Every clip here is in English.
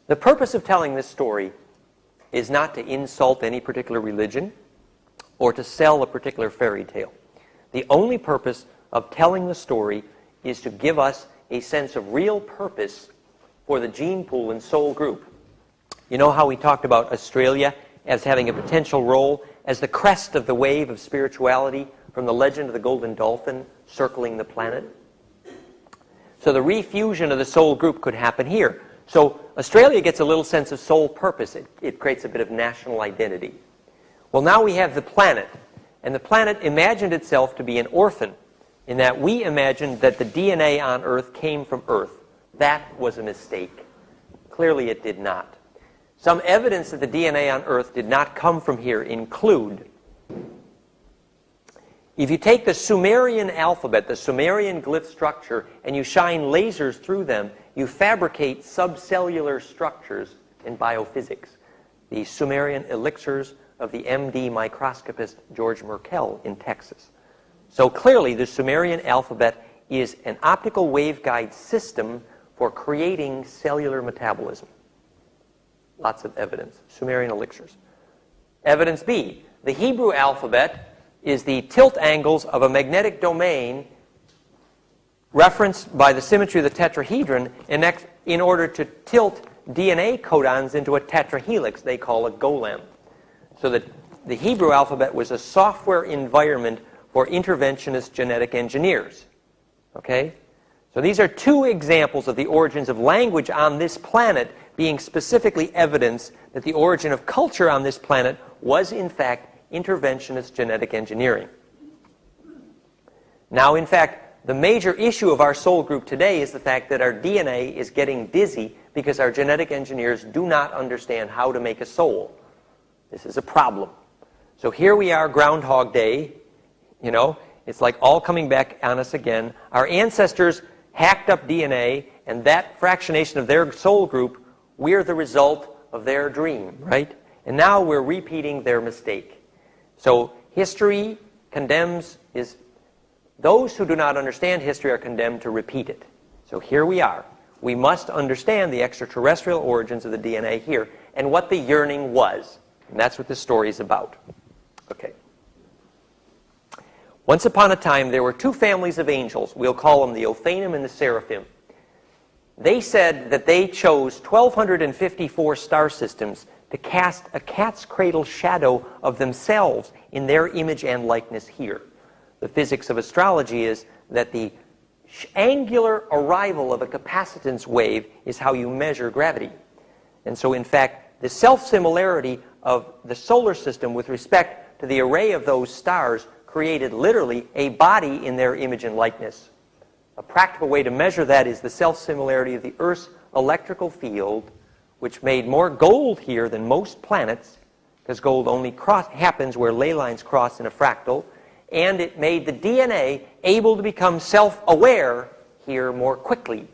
The purpose of telling this story is not to insult any particular religion or to sell a particular fairy tale. The only purpose of telling the story is to give us a sense of real purpose for the gene pool and soul group. You know how we talked about Australia as having a potential role as the crest of the wave of spirituality from the legend of the golden dolphin circling the planet? So the refusion of the soul group could happen here. So Australia gets a little sense of soul purpose. It creates a bit of national identity. Well, now we have the planet. And the planet imagined itself to be an orphan in that we imagined that the DNA on Earth came from Earth. That was a mistake. Clearly it did not. Some evidence that the DNA on Earth did not come from here include, if you take the Sumerian alphabet, the Sumerian glyph structure, and you shine lasers through them, you fabricate subcellular structures in biophysics. The Sumerian elixirs of the MD microscopist George Merkel in Texas. So clearly the Sumerian alphabet is an optical waveguide system for creating cellular metabolism. Lots of evidence. Sumerian elixirs. Evidence B. The Hebrew alphabet is the tilt angles of a magnetic domain referenced by the symmetry of the tetrahedron in order to tilt DNA codons into a tetrahelix they call a golem. So that the Hebrew alphabet was a software environment for interventionist genetic engineers. Okay? So these are two examples of the origins of language on this planet being specifically evidence that the origin of culture on this planet was, in fact, interventionist genetic engineering. Now, in fact, the major issue of our soul group today is the fact that our DNA is getting dizzy because our genetic engineers do not understand how to make a soul. This is a problem. So here we are, Groundhog Day. You know, it's like all coming back on us again. Our ancestors hacked up DNA, and that fractionation of their soul group, we're the result of their dream, right? And now we're repeating their mistake. So history condemns those who do not understand history are condemned to repeat it. So here we are. We must understand the extraterrestrial origins of the DNA here and what the yearning was. And that's what this story is about. Okay. Once upon a time, there were two families of angels. We'll call them the Ophanim and the Seraphim. They said that they chose 1,254 star systems to cast a cat's cradle shadow of themselves in their image and likeness here. The physics of astrology is that the angular arrival of a capacitance wave is how you measure gravity. And so, in fact, the self-similarity of the solar system with respect to the array of those stars created literally a body in their image and likeness. A practical way to measure that is the self-similarity of the Earth's electrical field, which made more gold here than most planets, because gold only happens where ley lines cross in a fractal, and it made the DNA able to become self-aware here more quickly.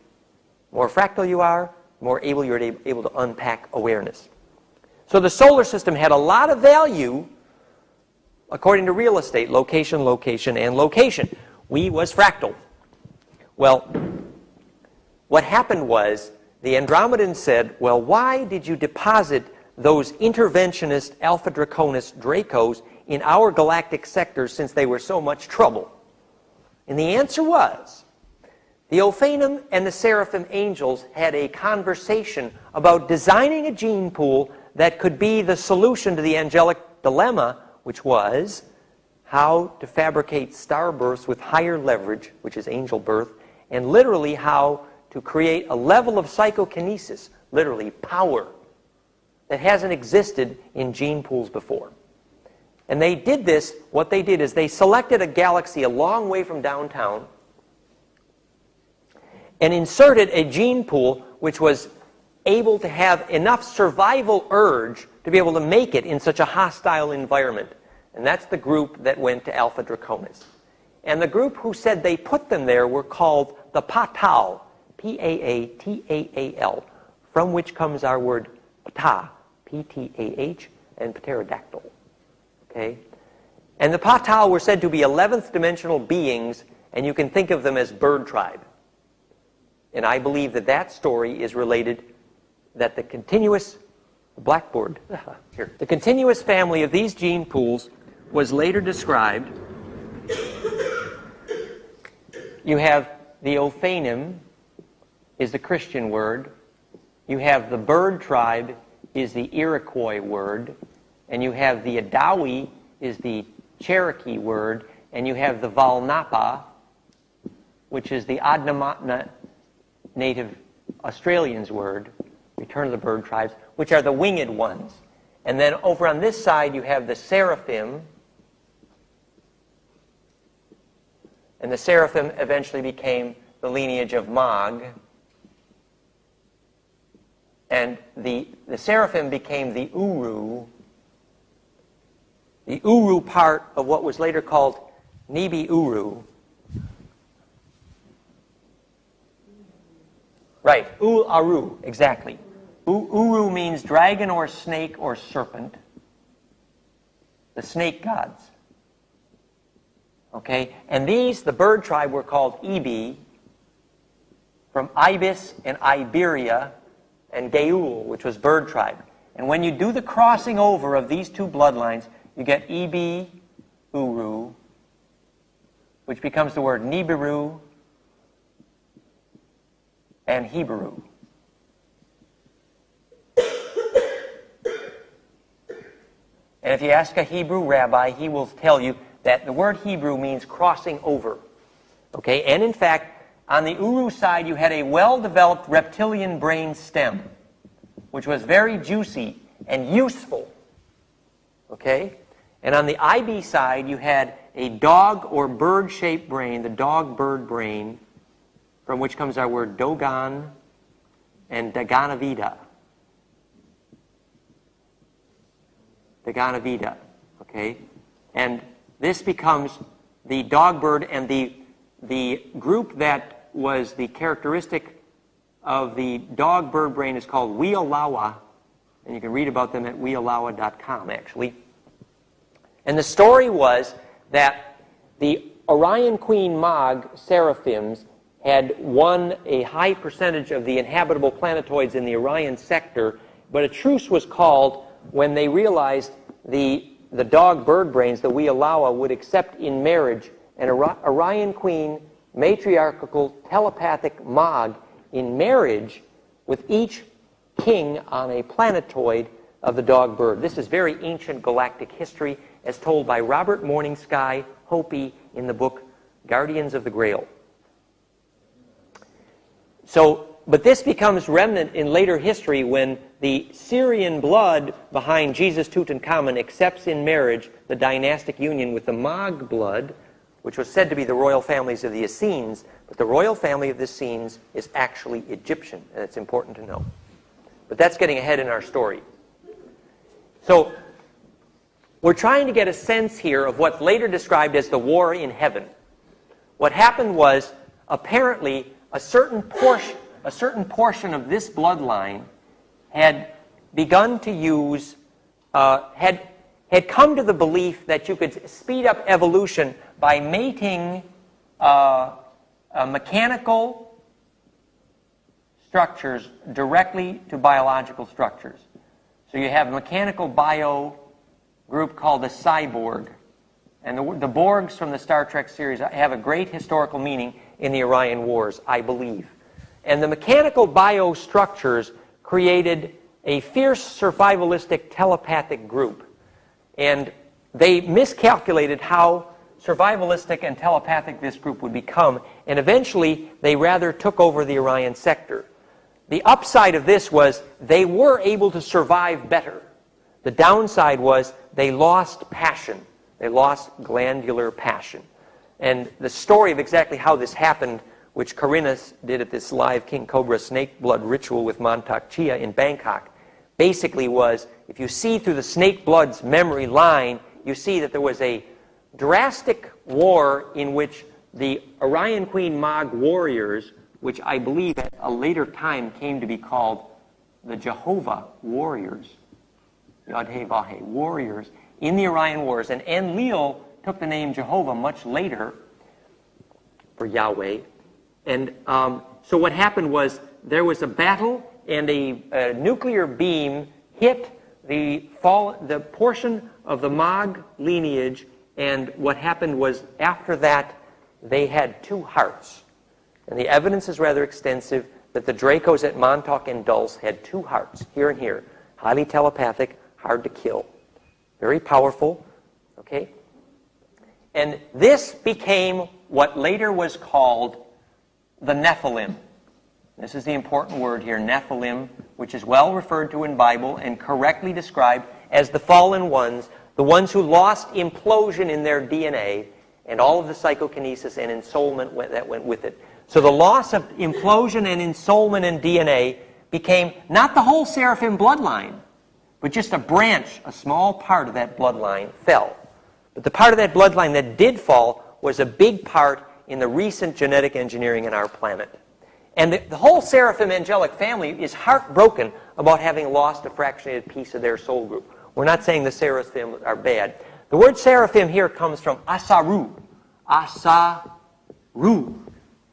More fractal you are, more able you're able to unpack awareness. So the solar system had a lot of value according to real estate, location, location, and location. We was fractal. Well, what happened was the Andromedans said, well, why did you deposit those interventionist Alpha Draconis Dracos in our galactic sector since they were so much trouble? And the answer was, the Ophanim and the Seraphim angels had a conversation about designing a gene pool that could be the solution to the angelic dilemma, which was how to fabricate star births with higher leverage, which is angel birth, and literally how to create a level of psychokinesis, literally power, that hasn't existed in gene pools before. And they did this, what they did is they selected a galaxy a long way from downtown and inserted a gene pool which was able to have enough survival urge to be able to make it in such a hostile environment. And that's the group that went to Alpha Draconis. And the group who said they put them there were called the Patal, P-A-A-T-A-A-L, from which comes our word Ptah, P-T-A-H, and pterodactyl. Okay? And the Patal were said to be 11th dimensional beings, and you can think of them as bird tribe. And I believe that that story is related that the continuous blackboard here, the continuous family of these gene pools was later described. You have the Ophanim is the Christian word. You have the bird tribe is the Iroquois word. And you have the Adawi is the Cherokee word. And you have the Valnapa, which is the Adnyamatna Native Australians word, return of the bird tribes, which are the winged ones. And then over on this side you have the Seraphim. And the Seraphim eventually became the lineage of Mag. And the Seraphim became the Uru. The Uru part of what was later called Nibiru. Right, Uru, exactly. Uru means dragon or snake or serpent. The snake gods. Okay, and these, the bird tribe, were called Ebi, from Ibis and Iberia, and Geul, which was bird tribe. And when you do the crossing over of these two bloodlines, you get Ebi, Uru, which becomes the word Nibiru and Hebrew. And if you ask a Hebrew rabbi, he will tell you that the word Hebrew means crossing over. Okay, and in fact, on the Uru side, you had a well-developed reptilian brain stem, which was very juicy and useful. Okay? And on the IB side, you had a dog or bird-shaped brain, the dog-bird brain, from which comes our word Dogon and Daganavida. Daganavida, okay? And this becomes the dog-bird, and the group that was the characteristic of the dog-bird brain is called Wealawa, and you can read about them at wealawa.com, actually. And the story was that the Orion Queen Mag seraphims had won a high percentage of the inhabitable planetoids in the Orion sector, but a truce was called when they realized the dog-bird brains, the Wealawa, would accept in marriage an Orion Queen matriarchal telepathic Mag in marriage with each king on a planetoid of the dog-bird. This is very ancient galactic history, as told by Robert Morningsky Hopi in the book Guardians of the Grail. So, but this becomes remnant in later history when the Syrian blood behind Jesus Tutankhamun accepts in marriage the dynastic union with the Mag blood, which was said to be the royal families of the Essenes, but the royal family of the Essenes is actually Egyptian, and it's important to know. But that's getting ahead in our story. So, we're trying to get a sense here of what's later described as the war in heaven. What happened was, apparently, a certain portion of this bloodline had begun to use, had come to the belief that you could speed up evolution by mating mechanical structures directly to biological structures. So you have a mechanical bio group called the cyborg. And the Borgs from the Star Trek series have a great historical meaning in the Orion Wars, I believe. And the mechanical biostructures created a fierce survivalistic telepathic group. And they miscalculated how survivalistic and telepathic this group would become, and eventually they rather took over the Orion sector. The upside of this was they were able to survive better. The downside was they lost passion. They lost glandular passion. And the story of exactly how this happened, which Corinna did at this live King Cobra snake blood ritual with Montauk Chia in Bangkok, basically was, if you see through the snake blood's memory line, you see that there was a drastic war in which the Orion Queen Mag warriors, which I believe at a later time came to be called the Jehovah warriors, Yod-Heh-Vah-Heh, warriors, in the Orion Wars. And Enlil took the name Jehovah much later for Yahweh. And so what happened was there was a battle, and a nuclear beam hit the portion of the Mog lineage, and what happened was after that they had 2 hearts. And the evidence is rather extensive that the Dracos at Montauk and Dulce had 2 hearts, here and here. Highly telepathic, hard to kill. Very powerful, okay? And this became what later was called the Nephilim. This is the important word here, Nephilim, which is well referred to in Bible and correctly described as the fallen ones, the ones who lost implosion in their DNA and all of the psychokinesis and ensoulment that went with it. So the loss of implosion and ensoulment in DNA became not the whole seraphim bloodline, but just a branch, a small part of that bloodline fell. But the part of that bloodline that did fall was a big part in the recent genetic engineering in our planet. And the whole seraphim angelic family is heartbroken about having lost a fractionated piece of their soul group. We're not saying the seraphim are bad. The word seraphim here comes from Asaru. Asaru.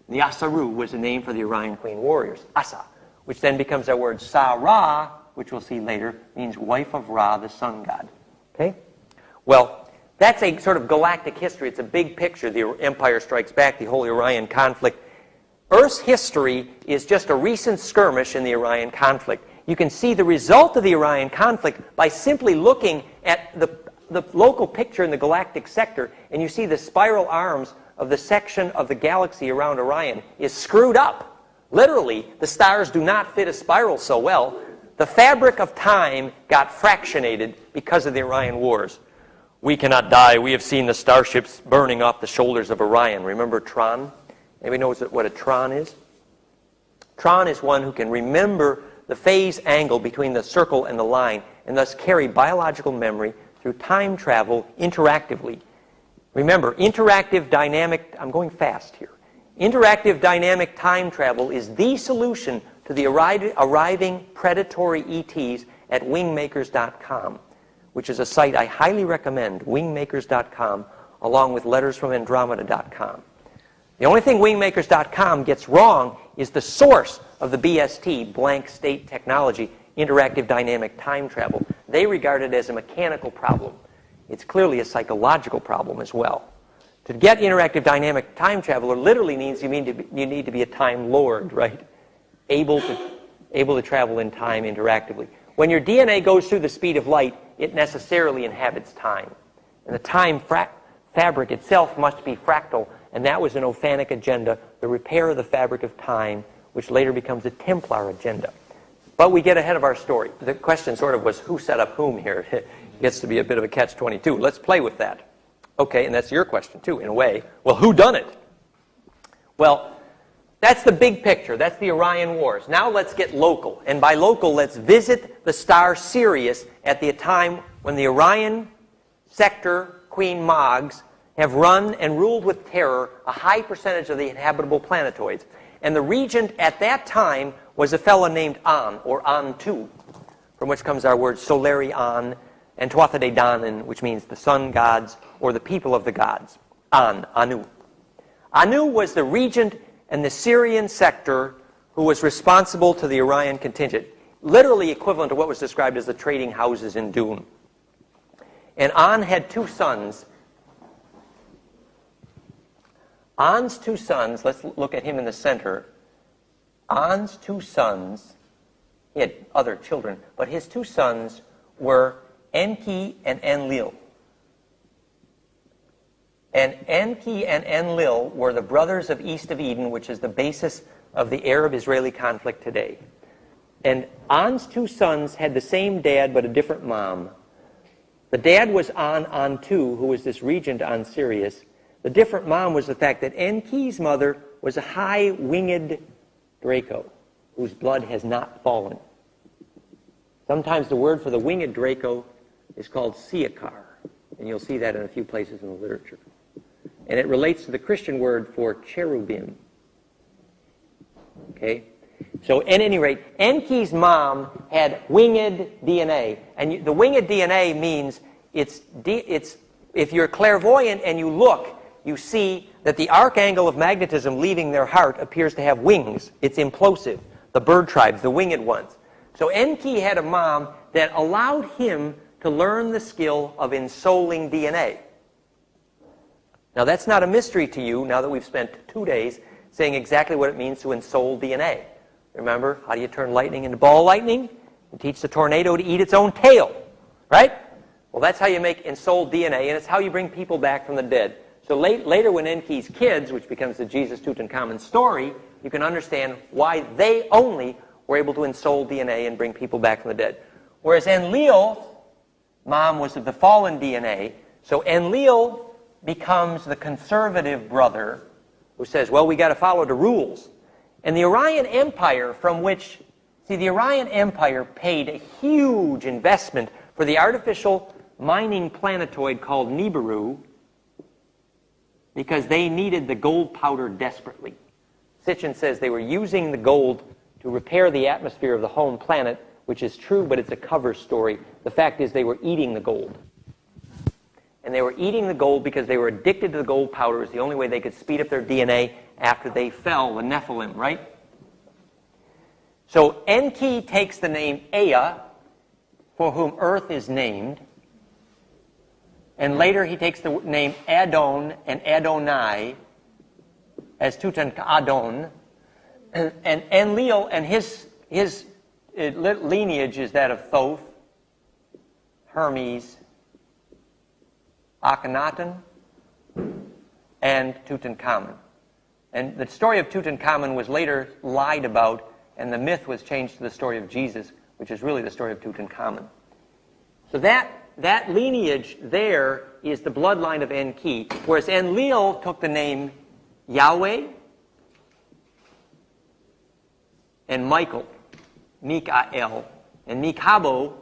The Asaru was the name for the Orion Queen warriors, Asa, which then becomes our word Sarah, which we'll see later, means wife of Ra, the sun god. Okay? Well, that's a sort of galactic history. It's a big picture. The Empire Strikes Back, the Holy Orion conflict. Earth's history is just a recent skirmish in the Orion conflict. You can see the result of the Orion conflict by simply looking at the local picture in the galactic sector, and you see the spiral arms of the section of the galaxy around Orion is screwed up. Literally, the stars do not fit a spiral so well. The fabric of time got fractionated because of the Orion Wars. We cannot die. We have seen the starships burning off the shoulders of Orion. Remember Tron? Anybody knows what a Tron is? Tron is one who can remember the phase angle between the circle and the line, and thus carry biological memory through time travel interactively. Remember, interactive dynamic, I'm going fast here. Interactive dynamic time travel is the solution to the arriving predatory ETs at wingmakers.com, which is a site I highly recommend, wingmakers.com, along with lettersfromandromeda.com. The only thing wingmakers.com gets wrong is the source of the BST, blank state technology, interactive dynamic time travel. They regard it as a mechanical problem. It's clearly a psychological problem as well. To get interactive dynamic time travel literally means you need to be a time lord, right? Able to travel in time interactively. When your DNA goes through the speed of light, it necessarily inhabits time. And the time fabric itself must be fractal, and that was an Ophanic agenda, the repair of the fabric of time, which later becomes a Templar agenda. But we get ahead of our story. The question sort of was, who set up whom here? It gets to be a bit of a catch-22. Let's play with that. Okay, and that's your question, too, in a way. Well, who done it? Well, that's the big picture. That's the Orion Wars. Now let's get local. And by local, let's visit the star Sirius at the time when the Orion sector Queen Mogs have run and ruled with terror a high percentage of the inhabitable planetoids. And the regent at that time was a fellow named An, or An-Tu, from which comes our word Solari An, and Tuathade Danan, which means the sun gods or the people of the gods. An, Anu. Anu was the regent and the Syrian sector who was responsible to the Orion contingent, literally equivalent to what was described as the trading houses in Dune. And An had 2 sons. An's 2 sons, let's look at him in the center. An's 2 sons, he had other children, but his 2 sons were Enki and Enlil. And Enki and Enlil were the brothers of East of Eden, which is the basis of the Arab-Israeli conflict today. And An's 2 sons had the same dad but a different mom. The dad was An-Tu, who was this regent on Sirius. The different mom was the fact that Enki's mother was a high-winged Draco, whose blood has not fallen. Sometimes the word for the winged Draco is called Siakar, and you'll see that in a few places in the literature. And it relates to the Christian word for cherubim. Okay? So at any rate, Enki's mom had winged DNA. And the winged DNA means if you're clairvoyant and you look, you see that the arc angle of magnetism leaving their heart appears to have wings. It's implosive. the bird tribes, the winged ones. So Enki had a mom that allowed him to learn the skill of ensouling DNA. Now that's not a mystery to you now that we've spent 2 days saying exactly what it means to ensoul DNA. Remember, how do you turn lightning into ball lightning? You teach the tornado to eat its own tail, right? Well, that's how you make ensouled DNA, and it's how you bring people back from the dead. So later when Enki's kids, which becomes the Jesus Tutankhamun story, you can understand why they only were able to ensoul DNA and bring people back from the dead. Whereas Enlil's mom was of the fallen DNA, so Enlil becomes the conservative brother who says, well, we got to follow the rules. And the Orion Empire, from which, see, the Orion Empire paid a huge investment for the artificial mining planetoid called Nibiru because they needed the gold powder desperately. Sitchin says they were using the gold to repair the atmosphere of the home planet, which is true, but it's a cover story. The fact is they were eating the gold. And they were eating the gold because they were addicted to the gold powder. It was the only way they could speed up their DNA after they fell, the Nephilim, right? So Enki takes the name Ea, for whom earth is named. And later he takes the name Adon and Adonai as Tutankhamun. And Enlil and his lineage is that of Thoth, Hermes, Akhenaten, and Tutankhamun. And the story of Tutankhamun was later lied about, and the myth was changed to the story of Jesus, which is really the story of Tutankhamun. So that lineage there is the bloodline of Enki, whereas Enlil took the name Yahweh and Michael, Mikael. And Mikabo,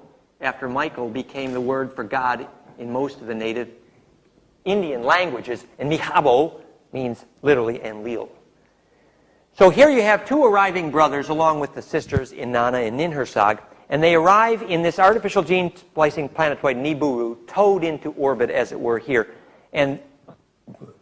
after Michael, became the word for God in most of the native Indian languages, and Mikabo means literally Enlil. So here you have two arriving brothers along with the sisters Inanna and Ninhursag, and they arrive in this artificial gene splicing planetoid Nibiru, towed into orbit as it were here. And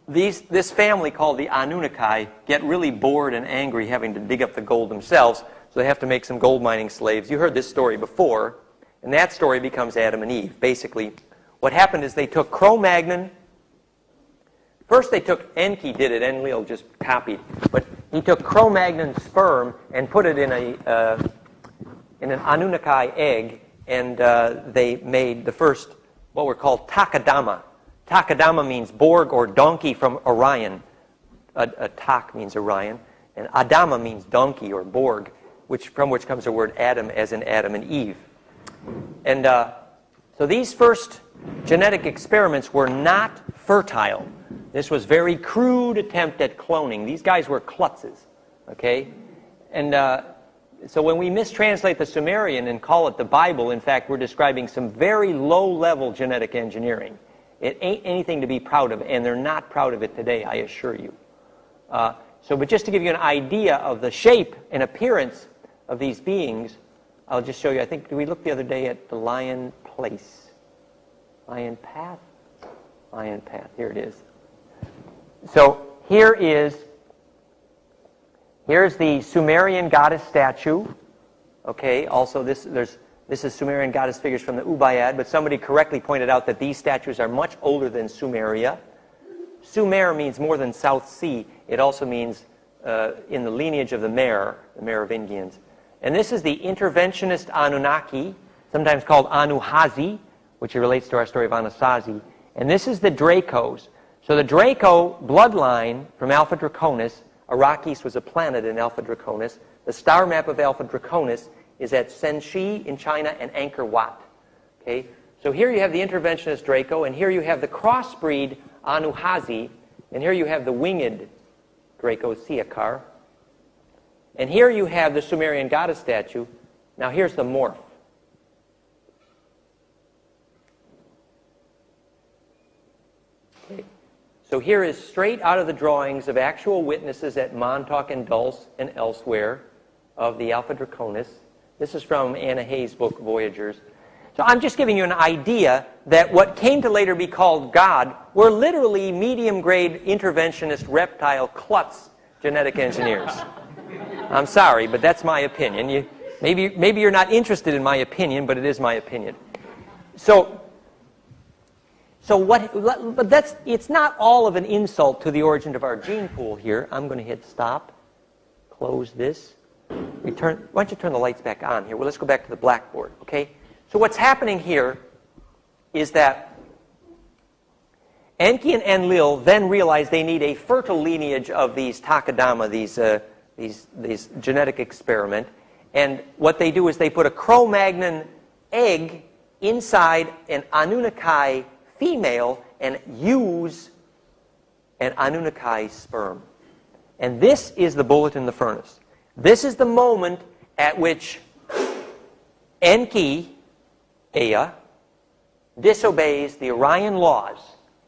this family called the Anunnaki get really bored and angry having to dig up the gold themselves, so they have to make some gold mining slaves. You heard this story before, and that story becomes Adam and Eve. Basically, what happened is they took Cro-Magnon. First they took, Enki did it, Enlil just copied, but he took Cro-Magnon's sperm and put it in an Anunnaki egg, and they made the first, what were called Takadama. Takadama means Borg or donkey from Orion. A Tak means Orion, and Adama means donkey or Borg, from which comes the word Adam, as in Adam and Eve. And so these first genetic experiments were not fertile. This was very crude attempt at cloning. These guys were klutzes, okay? And so when we mistranslate the Sumerian and call it the Bible, in fact, we're describing some very low-level genetic engineering. It ain't anything to be proud of, and they're not proud of it today, I assure you. But just to give you an idea of the shape and appearance of these beings, I'll just show you. I think, did we look the other day at the Lion Place? Lion Path? Lion Path, here it is. So here's the Sumerian goddess statue. Okay, also this is Sumerian goddess figures from the Ubayyad, but somebody correctly pointed out that these statues are much older than Sumeria. Sumer means more than South Sea. It also means in the lineage of the Merovingians. And this is the interventionist Anunnaki, sometimes called Anuhazi, which relates to our story of Anasazi. And this is the Dracos. So the Draco bloodline from Alpha Draconis, Arrakis was a planet in Alpha Draconis. The star map of Alpha Draconis is at Senshi in China and Angkor Wat. Okay? So here you have the interventionist Draco, and here you have the crossbreed Anuhazi, and here you have the winged Draco Siakar. And here you have the Sumerian goddess statue. Now here's the morph. Okay. So here is straight out of the drawings of actual witnesses at Montauk and Dulce and elsewhere of the Alpha Draconis. This is from Anna Hayes' book, Voyagers. So I'm just giving you an idea that what came to later be called God were literally medium-grade interventionist reptile klutz genetic engineers. I'm sorry, but that's my opinion. Maybe you're not interested in my opinion, but it is my opinion. But it's not all of an insult to the origin of our gene pool here. I'm going to hit stop, close this. Why don't you turn the lights back on here? Well, let's go back to the blackboard, okay? So what's happening here is that Enki and Enlil then realize they need a fertile lineage of these Takadama, these genetic experiment. And what they do is they put a Cro-Magnon egg inside an Anunnaki female and use an Anunnaki sperm. And this is the bullet in the furnace. This is the moment at which Enki, Ea, disobeys the Orion laws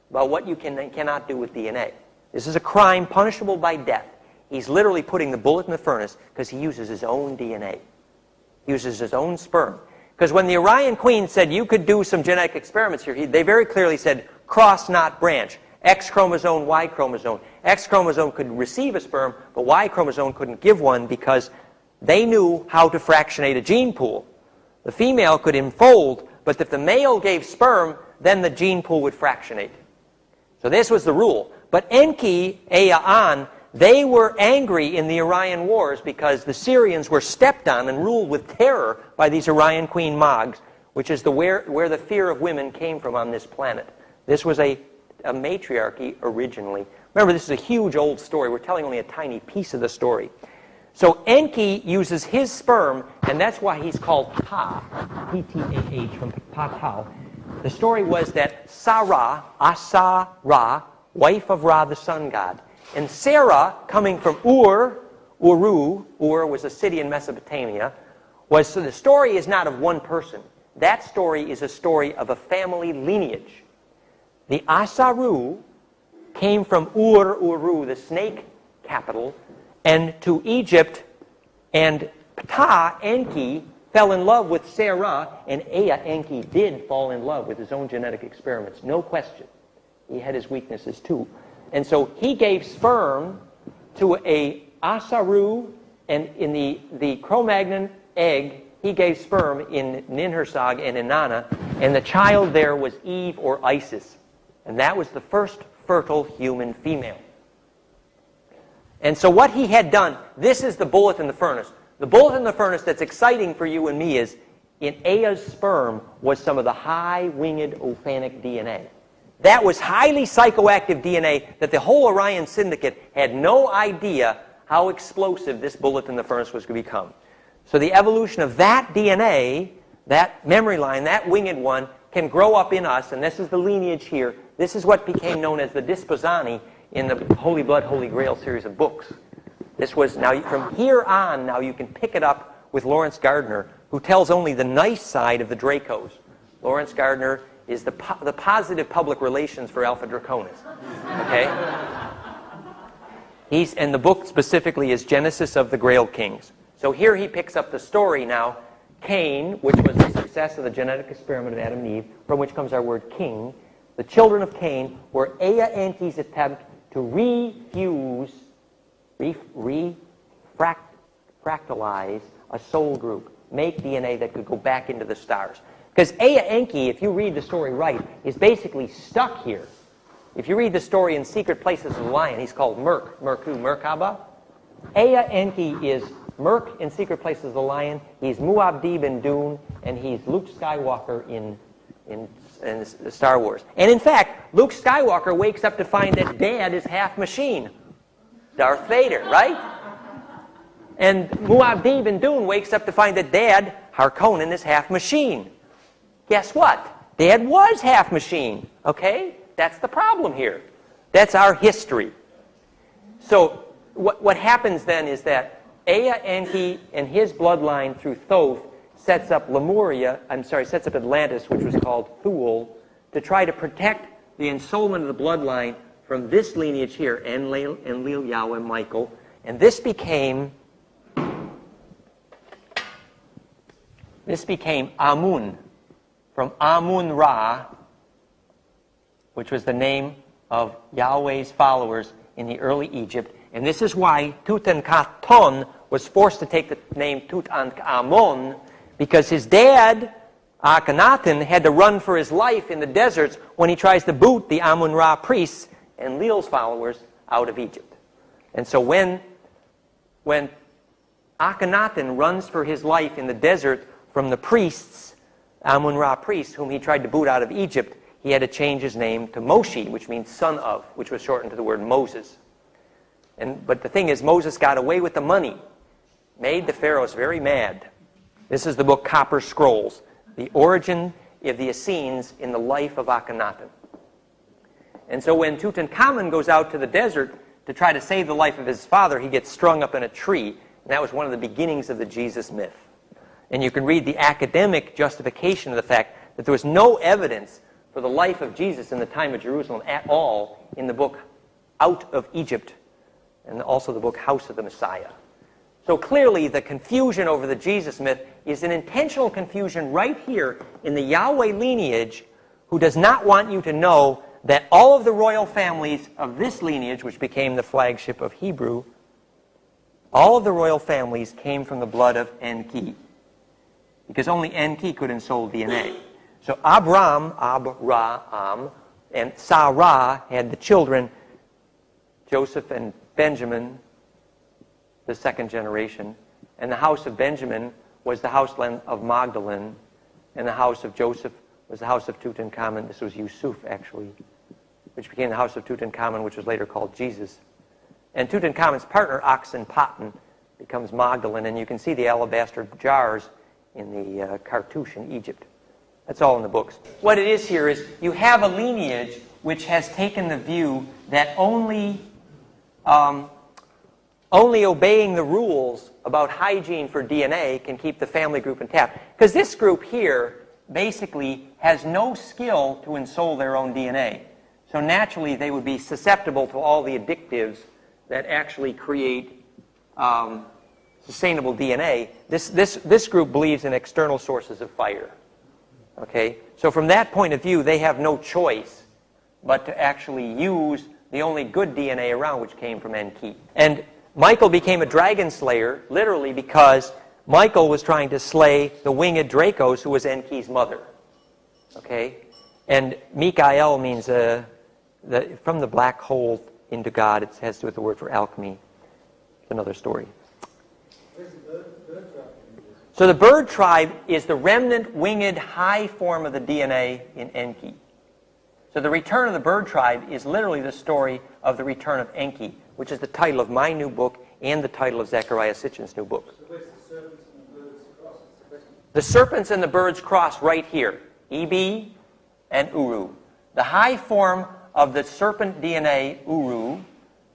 about what you can and cannot do with DNA. This is a crime punishable by death. He's literally putting the bullet in the furnace because he uses his own DNA. He uses his own sperm. Because when the Orion Queen said you could do some genetic experiments here, they very clearly said cross, not branch. X chromosome, Y chromosome. X chromosome could receive a sperm, but Y chromosome couldn't give one because they knew how to fractionate a gene pool. The female could enfold, but if the male gave sperm, then the gene pool would fractionate. So this was the rule. But Enki, Ea, An, they were angry in the Orion Wars because the Syrians were stepped on and ruled with terror by these Orion Queen Mogs, which is where the fear of women came from on this planet. This was a matriarchy originally. Remember, this is a huge old story. We're telling only a tiny piece of the story. So Enki uses his sperm, and that's why he's called Ta, P-T-A-H, from Patal. The story was that Sarah, Asa-Ra, wife of Ra, the sun god, and Sarah, coming from Ur was a city in Mesopotamia, so the story is not of one person. That story is a story of a family lineage. The Asaru came from Uru, the snake capital, and to Egypt, and Ptah, Enki, fell in love with Sarah, and Ea, Enki, did fall in love with his own genetic experiments, no question. He had his weaknesses too. And so he gave sperm to a Asaru, and in the Cro-Magnon egg, he gave sperm in Ninhursag and Inanna, and the child there was Eve or Isis. And that was the first fertile human female. And so what he had done, this is the bullet in the furnace. The bullet in the furnace that's exciting for you and me is, in Ea's sperm was some of the high-winged ophanic DNA. That was highly psychoactive DNA that the whole Orion Syndicate had no idea how explosive this bullet in the furnace was going to become. So the evolution of that DNA, that memory line, that winged one, can grow up in us, and this is the lineage here. This is what became known as the Disposani in the Holy Blood, Holy Grail series of books. This was, now from here on, now you can pick it up with Lawrence Gardner, who tells only the nice side of the Dracos. Lawrence Gardner is the positive public relations for Alpha Draconis. Okay? And the book specifically is Genesis of the Grail Kings. So here he picks up the story now. Cain, which was the success of the genetic experiment of Adam and Eve, from which comes our word king. The children of Cain were Ea, Enki's attempt to fractalize a soul group, make DNA that could go back into the stars. Because Ea, Enki, if you read the story right, is basically stuck here. If you read the story in Secret Places of the Lion, he's called Merkaba. Ea, Enki is Merk in Secret Places of the Lion, he's Muad'Dib in Dune, and he's Luke Skywalker in Star Wars. And in fact, Luke Skywalker wakes up to find that Dad is half machine. Darth Vader, right? And Muad'Dib in Dune wakes up to find that Dad, Harkonnen, is half machine. Guess what? Dad was half machine, okay? That's the problem here. That's our history. So what happens then is that Ea, Enki, and his bloodline through Thoth sets up Atlantis, which was called Thule, to try to protect the ensoulment of the bloodline from this lineage here, Enlil, Yahweh, Michael. And this became Amun, from Amun-Ra, which was the name of Yahweh's followers in the early Egypt. And this is why Tutankhamun was forced to take the name Tutankhamun, because his dad, Akhenaten, had to run for his life in the deserts when he tries to boot the Amun-Ra priests and Leel's followers out of Egypt. And so when Akhenaten runs for his life in the desert from the priests, Amun-Ra priests, whom he tried to boot out of Egypt, he had to change his name to Moshe, which means son of, which was shortened to the word Moses. But the thing is, Moses got away with the money, made the pharaohs very mad. This is the book Copper Scrolls, the origin of the Essenes in the life of Akhenaten. And so when Tutankhamun goes out to the desert to try to save the life of his father, he gets strung up in a tree. And that was one of the beginnings of the Jesus myth. And you can read the academic justification of the fact that there was no evidence for the life of Jesus in the time of Jerusalem at all in the book Out of Egypt, and also the book House of the Messiah. So clearly the confusion over the Jesus myth is an intentional confusion right here in the Yahweh lineage, who does not want you to know that all of the royal families of this lineage, which became the flagship of Hebrew, all of the royal families came from the blood of Enki, because only Enki could ensoul DNA. So Abraham, and Sarah had the children, Joseph and Benjamin, the second generation. And the house of Benjamin was the house of Magdalene, and the house of Joseph was the house of Tutankhamun. This was Yusuf, actually, which became the house of Tutankhamun, which was later called Jesus. And Tutankhamun's partner, Akhenaten, becomes Magdalene, and you can see the alabaster jars in the cartouche in Egypt. That's all in the books. What it is here is you have a lineage which has taken the view that only obeying the rules about hygiene for DNA can keep the family group intact. Because this group here basically has no skill to ensoul their own DNA. So naturally they would be susceptible to all the additives that actually create sustainable DNA. This group believes in external sources of fire. Okay? So from that point of view, they have no choice but to actually use the only good DNA around, which came from Enki. And Michael became a dragon slayer, literally because Michael was trying to slay the winged Dracos, who was Enki's mother. Okay? And Mikael means from the black hole into God. It has to do with the word for alchemy. It's another story. So the bird tribe is the remnant winged high form of the DNA in Enki. So the return of the bird tribe is literally the story of the return of Enki, which is the title of my new book and the title of Zechariah Sitchin's new book. So where's the serpents and the birds cross? The serpents and the birds cross right here, Ebi and Uru. The high form of the serpent DNA, Uru,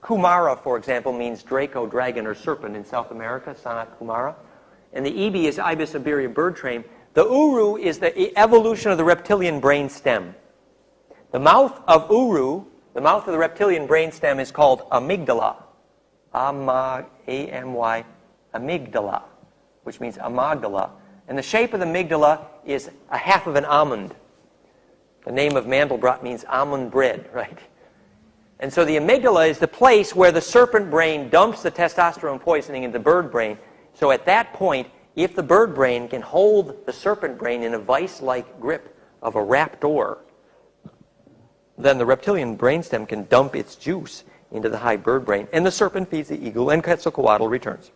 Kumara, for example, means Draco, dragon, or serpent in South America, Sanat Kumara. And the Ebi is Ibis iberia bird train. The Uru is the evolution of the reptilian brain stem. The mouth of Uru, the mouth of the reptilian brain stem, is called amygdala. A-M-Y, amygdala, which means amygdala. And the shape of the amygdala is a half of an almond. The name of Mandelbrot means almond bread, right? And so the amygdala is the place where the serpent brain dumps the testosterone poisoning into the bird brain. So at that point, if the bird brain can hold the serpent brain in a vice-like grip of a raptor, then the reptilian brainstem can dump its juice into the high bird brain, and the serpent feeds the eagle, and Quetzalcoatl returns.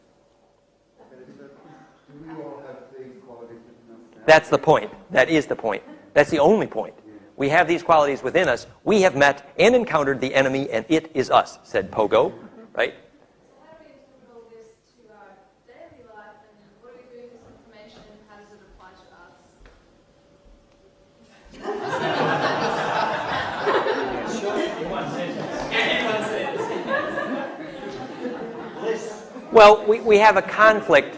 That's the point. That is the point. That's the only point. We have these qualities within us. We have met and encountered the enemy, and it is us, said Pogo, right? Well, we have a conflict.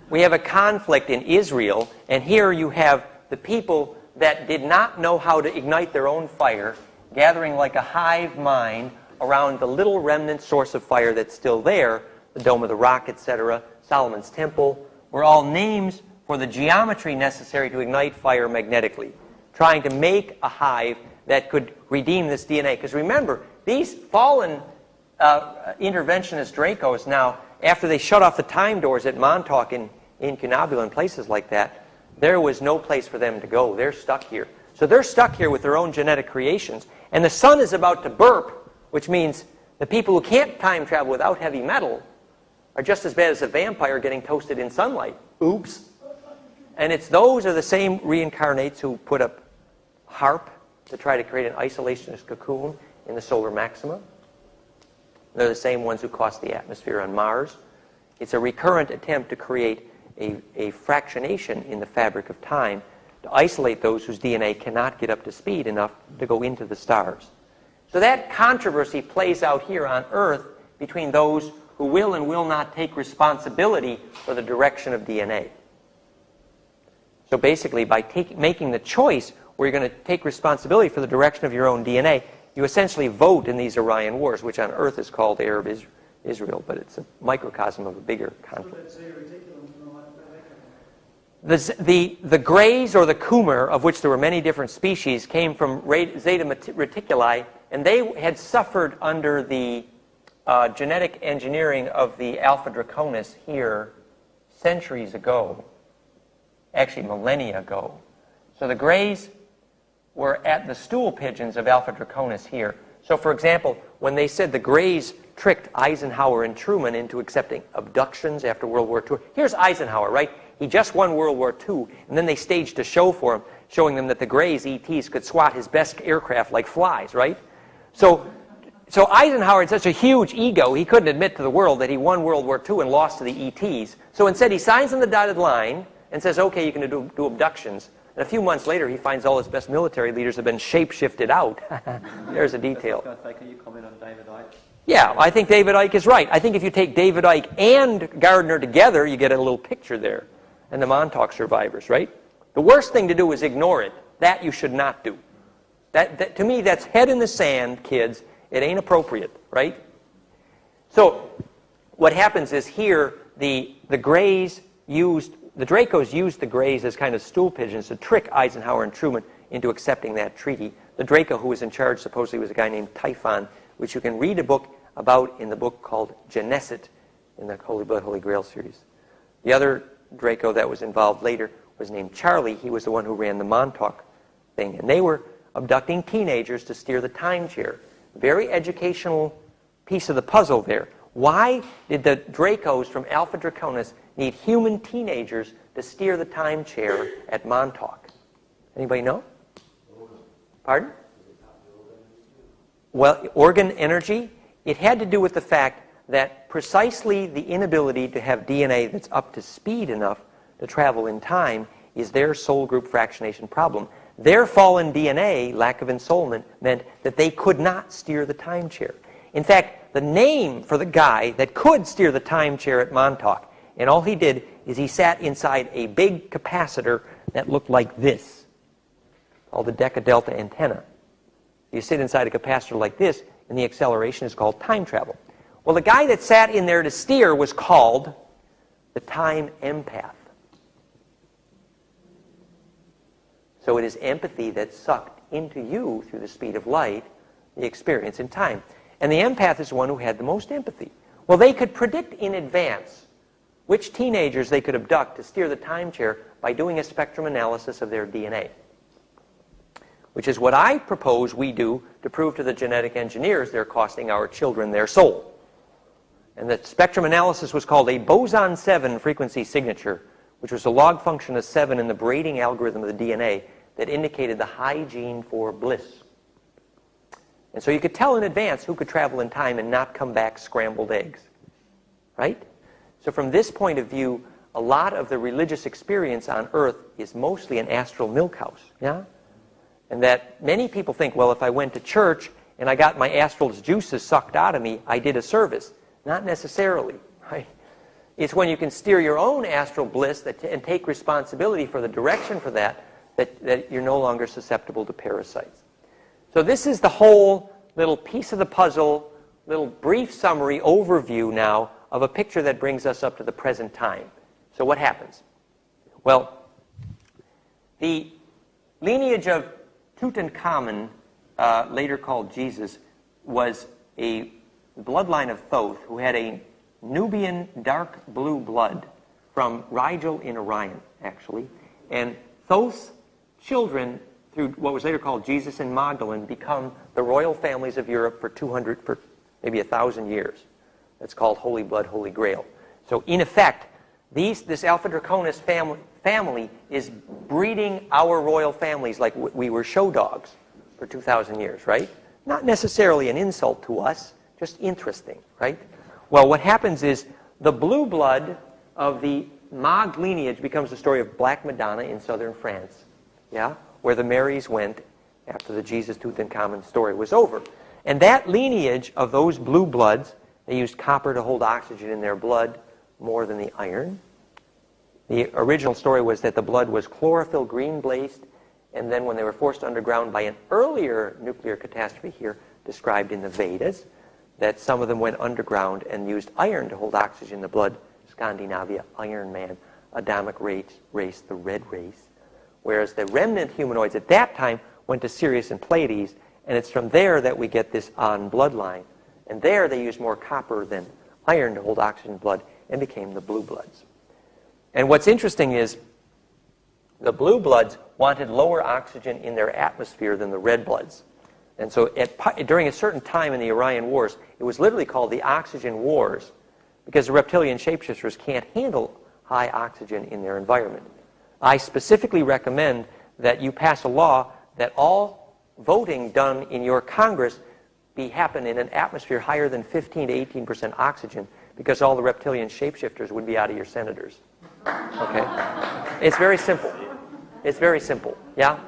We have a conflict in Israel, and here you have the people that did not know how to ignite their own fire, gathering like a hive mind around the little remnant source of fire that's still there, the Dome of the Rock, etc., Solomon's Temple, were all names for the geometry necessary to ignite fire magnetically, trying to make a hive that could redeem this DNA. Because remember, these fallen interventionist Dracos now, after they shut off the time doors at Montauk in Incunabula and places like that, there was no place for them to go. They're stuck here. So they're stuck here with their own genetic creations. And the sun is about to burp, which means the people who can't time travel without heavy metal are just as bad as a vampire getting toasted in sunlight. Oops. And those are the same reincarnates who put up HARP to try to create an isolationist cocoon in the solar maxima. They're the same ones who cost the atmosphere on Mars. It's a recurrent attempt to create a fractionation in the fabric of time to isolate those whose DNA cannot get up to speed enough to go into the stars. So that controversy plays out here on Earth between those who will and will not take responsibility for the direction of DNA. So basically, by making the choice where you're going to take responsibility for the direction of your own DNA, you essentially vote in these Orion Wars, which on Earth is called Arab Israel, but it's a microcosm of a bigger conflict. The Greys, or the Coomer, of which there were many different species, came from Zeta Reticuli, and they had suffered under the genetic engineering of the Alpha Draconis here centuries ago, actually millennia ago. So the Greys were at the stool pigeons of Alpha Draconis here. So for example, when they said the Greys tricked Eisenhower and Truman into accepting abductions after World War II, here's Eisenhower, right? He just won World War II, and then they staged a show for him, showing them that the Greys, ETs, could swat his best aircraft like flies, right? So Eisenhower had such a huge ego, he couldn't admit to the world that he won World War II and lost to the ETs. So instead, he signs on the dotted line and says, okay, you can do abductions. And a few months later, he finds all his best military leaders have been shape-shifted out. There's a detail. Can you comment on David Icke? Yeah, I think David Icke is right. I think if you take David Icke and Gardner together, you get a little picture there. And the Montauk survivors, right? The worst thing to do is ignore it. That you should not do. That to me, that's head in the sand, kids. It ain't appropriate, right? So what happens is here, the Dracos used the Greys as kind of stool pigeons to trick Eisenhower and Truman into accepting that treaty. The Draco who was in charge supposedly was a guy named Typhon, which you can read a book about in the book called Genesit in the Holy Blood, Holy Grail series. The other Draco that was involved later was named Charlie. He was the one who ran the Montauk thing. And they were abducting teenagers to steer the time chair. Very educational piece of the puzzle there. Why did the Dracos from Alpha Draconis need human teenagers to steer the time chair at Montauk? Anybody know? Pardon? Well, organ energy, it had to do with the fact that precisely the inability to have DNA that's up to speed enough to travel in time is their soul group fractionation problem. Their fallen DNA, lack of ensoulment, meant that they could not steer the time chair. In fact, the name for the guy that could steer the time chair at Montauk, and all he did is he sat inside a big capacitor that looked like this, called the deca-delta antenna. You sit inside a capacitor like this, and the acceleration is called time travel. Well, the guy that sat in there to steer was called the time empath. So it is empathy that sucked into you through the speed of light, the experience in time. And the empath is the one who had the most empathy. Well, they could predict in advance which teenagers they could abduct to steer the time chair by doing a spectrum analysis of their DNA, which is what I propose we do to prove to the genetic engineers they're costing our children their soul. And the spectrum analysis was called a boson 7 frequency signature, which was a log function of 7 in the braiding algorithm of the DNA that indicated the high gene for bliss. And so you could tell in advance who could travel in time and not come back scrambled eggs. Right? So from this point of view, a lot of the religious experience on Earth is mostly an astral milkhouse. Yeah? And that many people think, well, if I went to church and I got my astral juices sucked out of me, I did a service. Not necessarily. Right? It's when you can steer your own astral bliss and take responsibility for the direction for that you're no longer susceptible to parasites. So this is the whole little piece of the puzzle, little brief summary overview now of a picture that brings us up to the present time. So what happens? Well, the lineage of Tutankhamun, later called Jesus, was a bloodline of Thoth, who had a Nubian dark blue blood from Rigel in Orion, actually. And Thoth's children, through what was later called Jesus and Magdalene, become the royal families of Europe for maybe 1,000 years. That's called Holy Blood, Holy Grail. So in effect, this Alpha Draconis family is breeding our royal families like we were show dogs for 2,000 years, right? Not necessarily an insult to us, just interesting, right? Well, what happens is the blue blood of the Mag lineage becomes the story of Black Madonna in southern France, yeah, where the Marys went after the Jesus Tutankhamun story was over. And that lineage of those blue bloods, they used copper to hold oxygen in their blood more than the iron. The original story was that the blood was chlorophyll green blazed, and then when they were forced underground by an earlier nuclear catastrophe here, described in the Vedas, that some of them went underground and used iron to hold oxygen in the blood. Scandinavia, Iron Man, Adamic race, the red race. Whereas the remnant humanoids at that time went to Sirius and Pleiades, and it's from there that we get this On bloodline. And there they used more copper than iron to hold oxygen in blood and became the blue bloods. And what's interesting is the blue bloods wanted lower oxygen in their atmosphere than the red bloods. And so during a certain time in the Orion Wars, it was literally called the Oxygen Wars because the reptilian shapeshifters can't handle high oxygen in their environment. I specifically recommend that you pass a law that all voting done in your Congress happen in an atmosphere higher than 15 to 18% oxygen, because all the reptilian shapeshifters would be out of your senators. Okay? It's very simple. It's very simple, yeah?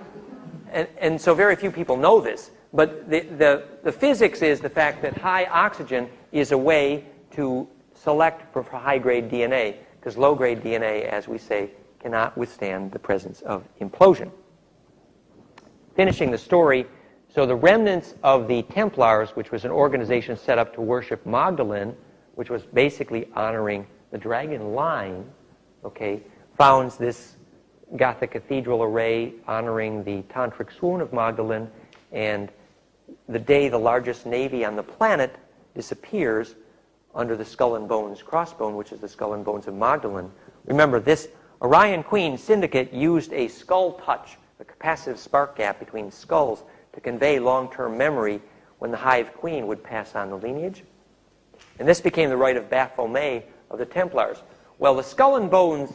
And so very few people know this, but the physics is the fact that high oxygen is a way to select for high-grade DNA, because low-grade DNA, as we say, cannot withstand the presence of implosion. Finishing the story, so the remnants of the Templars, which was an organization set up to worship Magdalene, which was basically honoring the dragon line, okay, founds this Gothic cathedral array honoring the tantric swoon of Magdalene, and the day the largest navy on the planet disappears under the Skull and Bones crossbone, which is the Skull and Bones of Magdalene. Remember, this Orion Queen syndicate used a skull touch, a capacitive spark gap between skulls, to convey long-term memory when the Hive Queen would pass on the lineage. And this became the rite of Baphomet of the Templars. Well, the Skull and Bones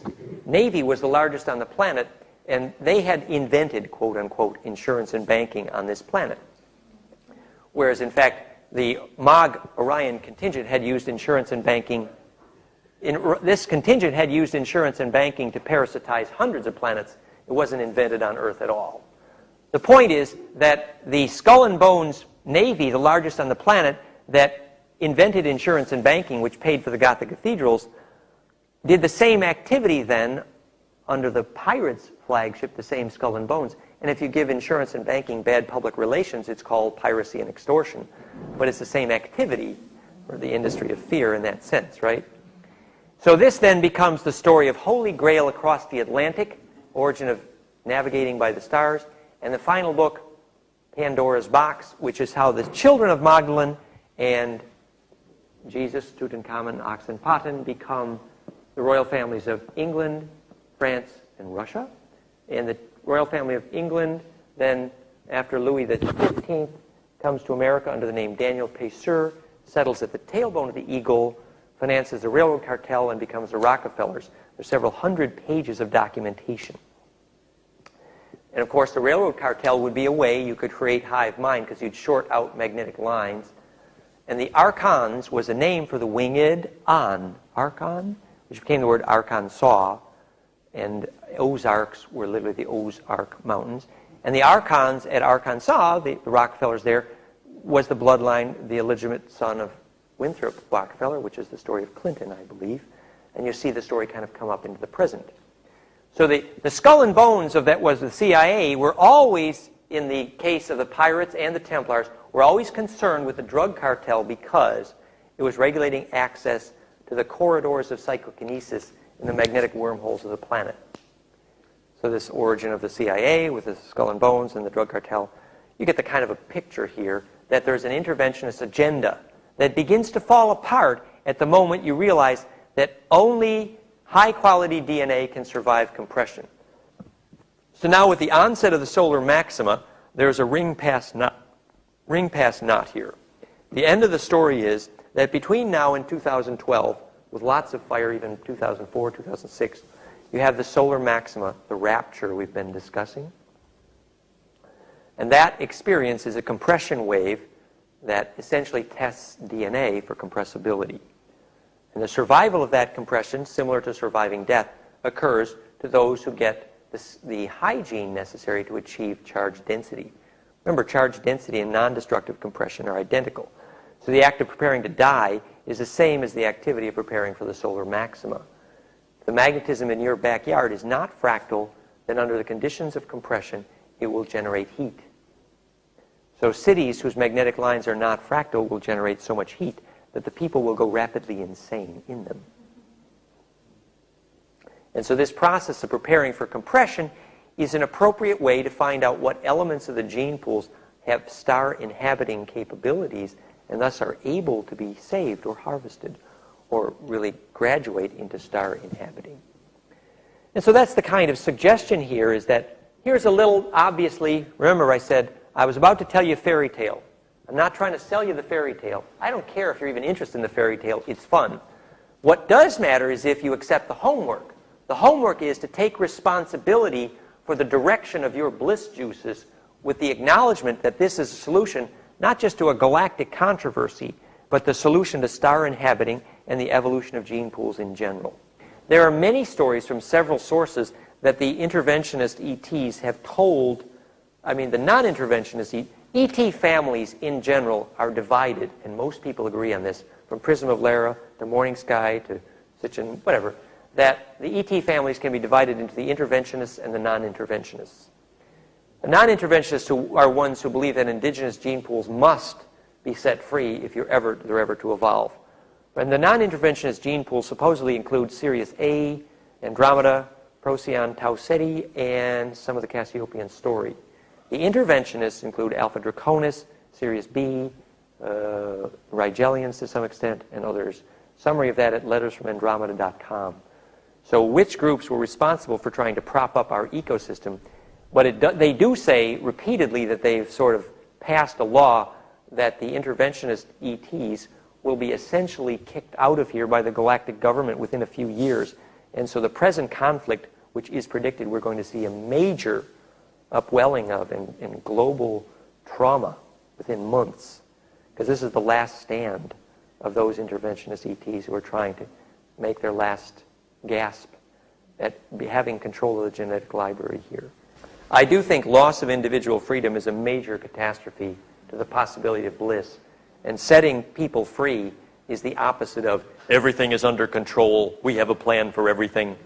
Navy was the largest on the planet, and they had invented, quote-unquote, insurance and banking on this planet. Whereas, in fact, the Mag Orion contingent had used insurance and banking. This contingent had used insurance and banking to parasitize hundreds of planets. It wasn't invented on Earth at all. The point is that the Skull and Bones Navy, the largest on the planet, that invented insurance and banking, which paid for the Gothic cathedrals, did the same activity then under the pirates' flagship, the same Skull and Bones. And if you give insurance and banking bad public relations, it's called piracy and extortion. But it's the same activity for the industry of fear in that sense, right? So this then becomes the story of Holy Grail across the Atlantic, origin of navigating by the stars, and the final book, Pandora's Box, which is how the children of Magdalene and Jesus, Tutankhamun, Oxenpaten become the royal families of England, France, and Russia. And the royal family of England, then after Louis XV, comes to America under the name Daniel Paisseur, settles at the tailbone of the Eagle, finances the railroad cartel, and becomes the Rockefellers. There's several hundred pages of documentation. And of course, the railroad cartel would be a way you could create hive mind, because you'd short out magnetic lines. And the Archons was a name for the winged on, Archon, which became the word Arkansas. And Ozarks were literally the Ozark Mountains. And the Archons at Arkansas, the Rockefellers there, was the bloodline, the illegitimate son of Winthrop Rockefeller, which is the story of Clinton, I believe. And you see the story kind of come up into the present. So the Skull and Bones of that was the CIA were always, in the case of the pirates and the Templars, were always concerned with the drug cartel because it was regulating access to the corridors of psychokinesis in the magnetic wormholes of the planet. So this origin of the CIA with the Skull and Bones and the drug cartel, you get the kind of a picture here that there's an interventionist agenda that begins to fall apart at the moment you realize that only high-quality DNA can survive compression. So now with the onset of the solar maxima, there's a ring past knot here. The end of the story is that between now and 2012, with lots of fire, even 2004, 2006, you have the solar maxima, the rapture we've been discussing. And that experience is a compression wave that essentially tests DNA for compressibility. And the survival of that compression, similar to surviving death, occurs to those who get the hygiene necessary to achieve charge density. Remember, charge density and non-destructive compression are identical. So the act of preparing to die is the same as the activity of preparing for the solar maxima. If the magnetism in your backyard is not fractal, then under the conditions of compression, it will generate heat. So cities whose magnetic lines are not fractal will generate so much heat that the people will go rapidly insane in them. And so this process of preparing for compression is an appropriate way to find out what elements of the gene pools have star-inhabiting capabilities and thus are able to be saved or harvested or really graduate into star-inhabiting. And so that's the kind of suggestion here, is that here's a little, obviously, remember I said I was about to tell you a fairy tale. I'm not trying to sell you the fairy tale. I don't care if you're even interested in the fairy tale. It's fun. What does matter is if you accept the homework. The homework is to take responsibility for the direction of your bliss juices with the acknowledgement that this is a solution not just to a galactic controversy, but the solution to star inhabiting and the evolution of gene pools in general. There are many stories from several sources that the interventionist ETs have told. The non-interventionist ET families in general are divided, and most people agree on this, from Prism of Lara to Morning Sky to Sitchin, whatever, that the ET families can be divided into the interventionists and the non-interventionists. The non-interventionists are ones who believe that indigenous gene pools must be set free if they're ever to evolve. And the non-interventionist gene pools supposedly include Sirius A, Andromeda, Procyon Tau Ceti, and some of the Cassiopean story. The interventionists include Alpha Draconis, Sirius B, Rigelians to some extent, and others. Summary of that at lettersfromandromeda.com. So which groups were responsible for trying to prop up our ecosystem? But they do say repeatedly that they've sort of passed a law that the interventionist ETs will be essentially kicked out of here by the galactic government within a few years. And so the present conflict, which is predicted we're going to see a major upwelling of in global trauma within months, because this is the last stand of those interventionist ETs who are trying to make their last gasp at having control of the genetic library here. I do think loss of individual freedom is a major catastrophe to the possibility of bliss, and setting people free is the opposite of everything is under control, we have a plan for everything.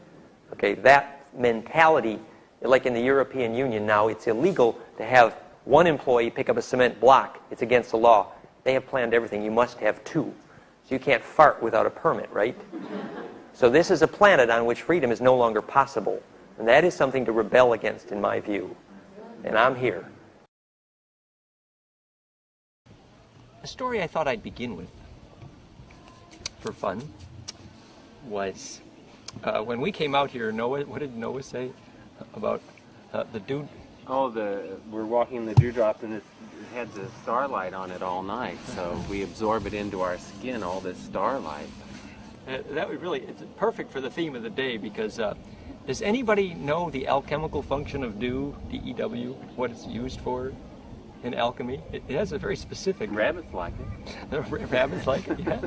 Okay, that mentality, like in the European Union now, it's illegal to have one employee pick up a cement block. It's against the law. They have planned everything. You must have two. So you can't fart without a permit, right? So this is a planet on which freedom is no longer possible. And that is something to rebel against, in my view. And I'm here. The story I thought I'd begin with, for fun, was when we came out here, Noah, what did Noah say about the dude? Oh, we're walking the dewdrop, and it had the starlight on it all night, so we absorb it into our skin, all this starlight. That would really, it's perfect for the theme of the day, because does anybody know the alchemical function of dew, D-E-W, what it's used for in alchemy? It has a very specific... Rabbits like it. Rabbits like it, yeah.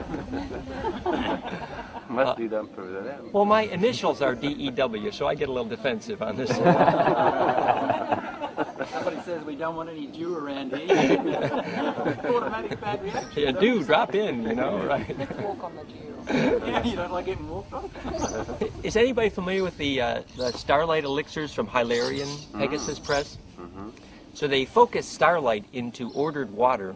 Must do them for that. Well, my initials are D-E-W, so I get a little defensive on this. Somebody says we don't want any dew around here. Automatic bad reaction. Yeah, dew, drop in, right? Walk on the dew. Yeah, you don't like getting walked on? Is anybody familiar with the starlight elixirs from Hilarion, Pegasus Press? Mm-hmm. So they focus starlight into ordered water,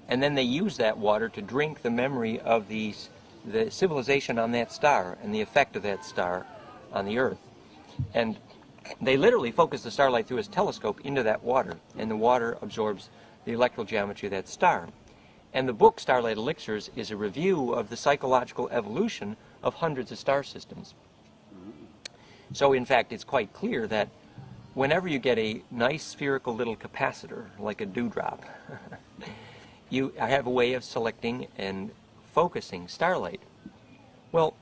and then they use that water to drink the memory of the civilization on that star and the effect of that star on the Earth. And they literally focus the starlight through his telescope into that water, and the water absorbs the electral geometry of that star. And the book Starlight Elixirs is a review of the psychological evolution of hundreds of star systems. So in fact, it's quite clear that whenever you get a nice spherical little capacitor, like a dewdrop, you have a way of selecting and focusing starlight. Well,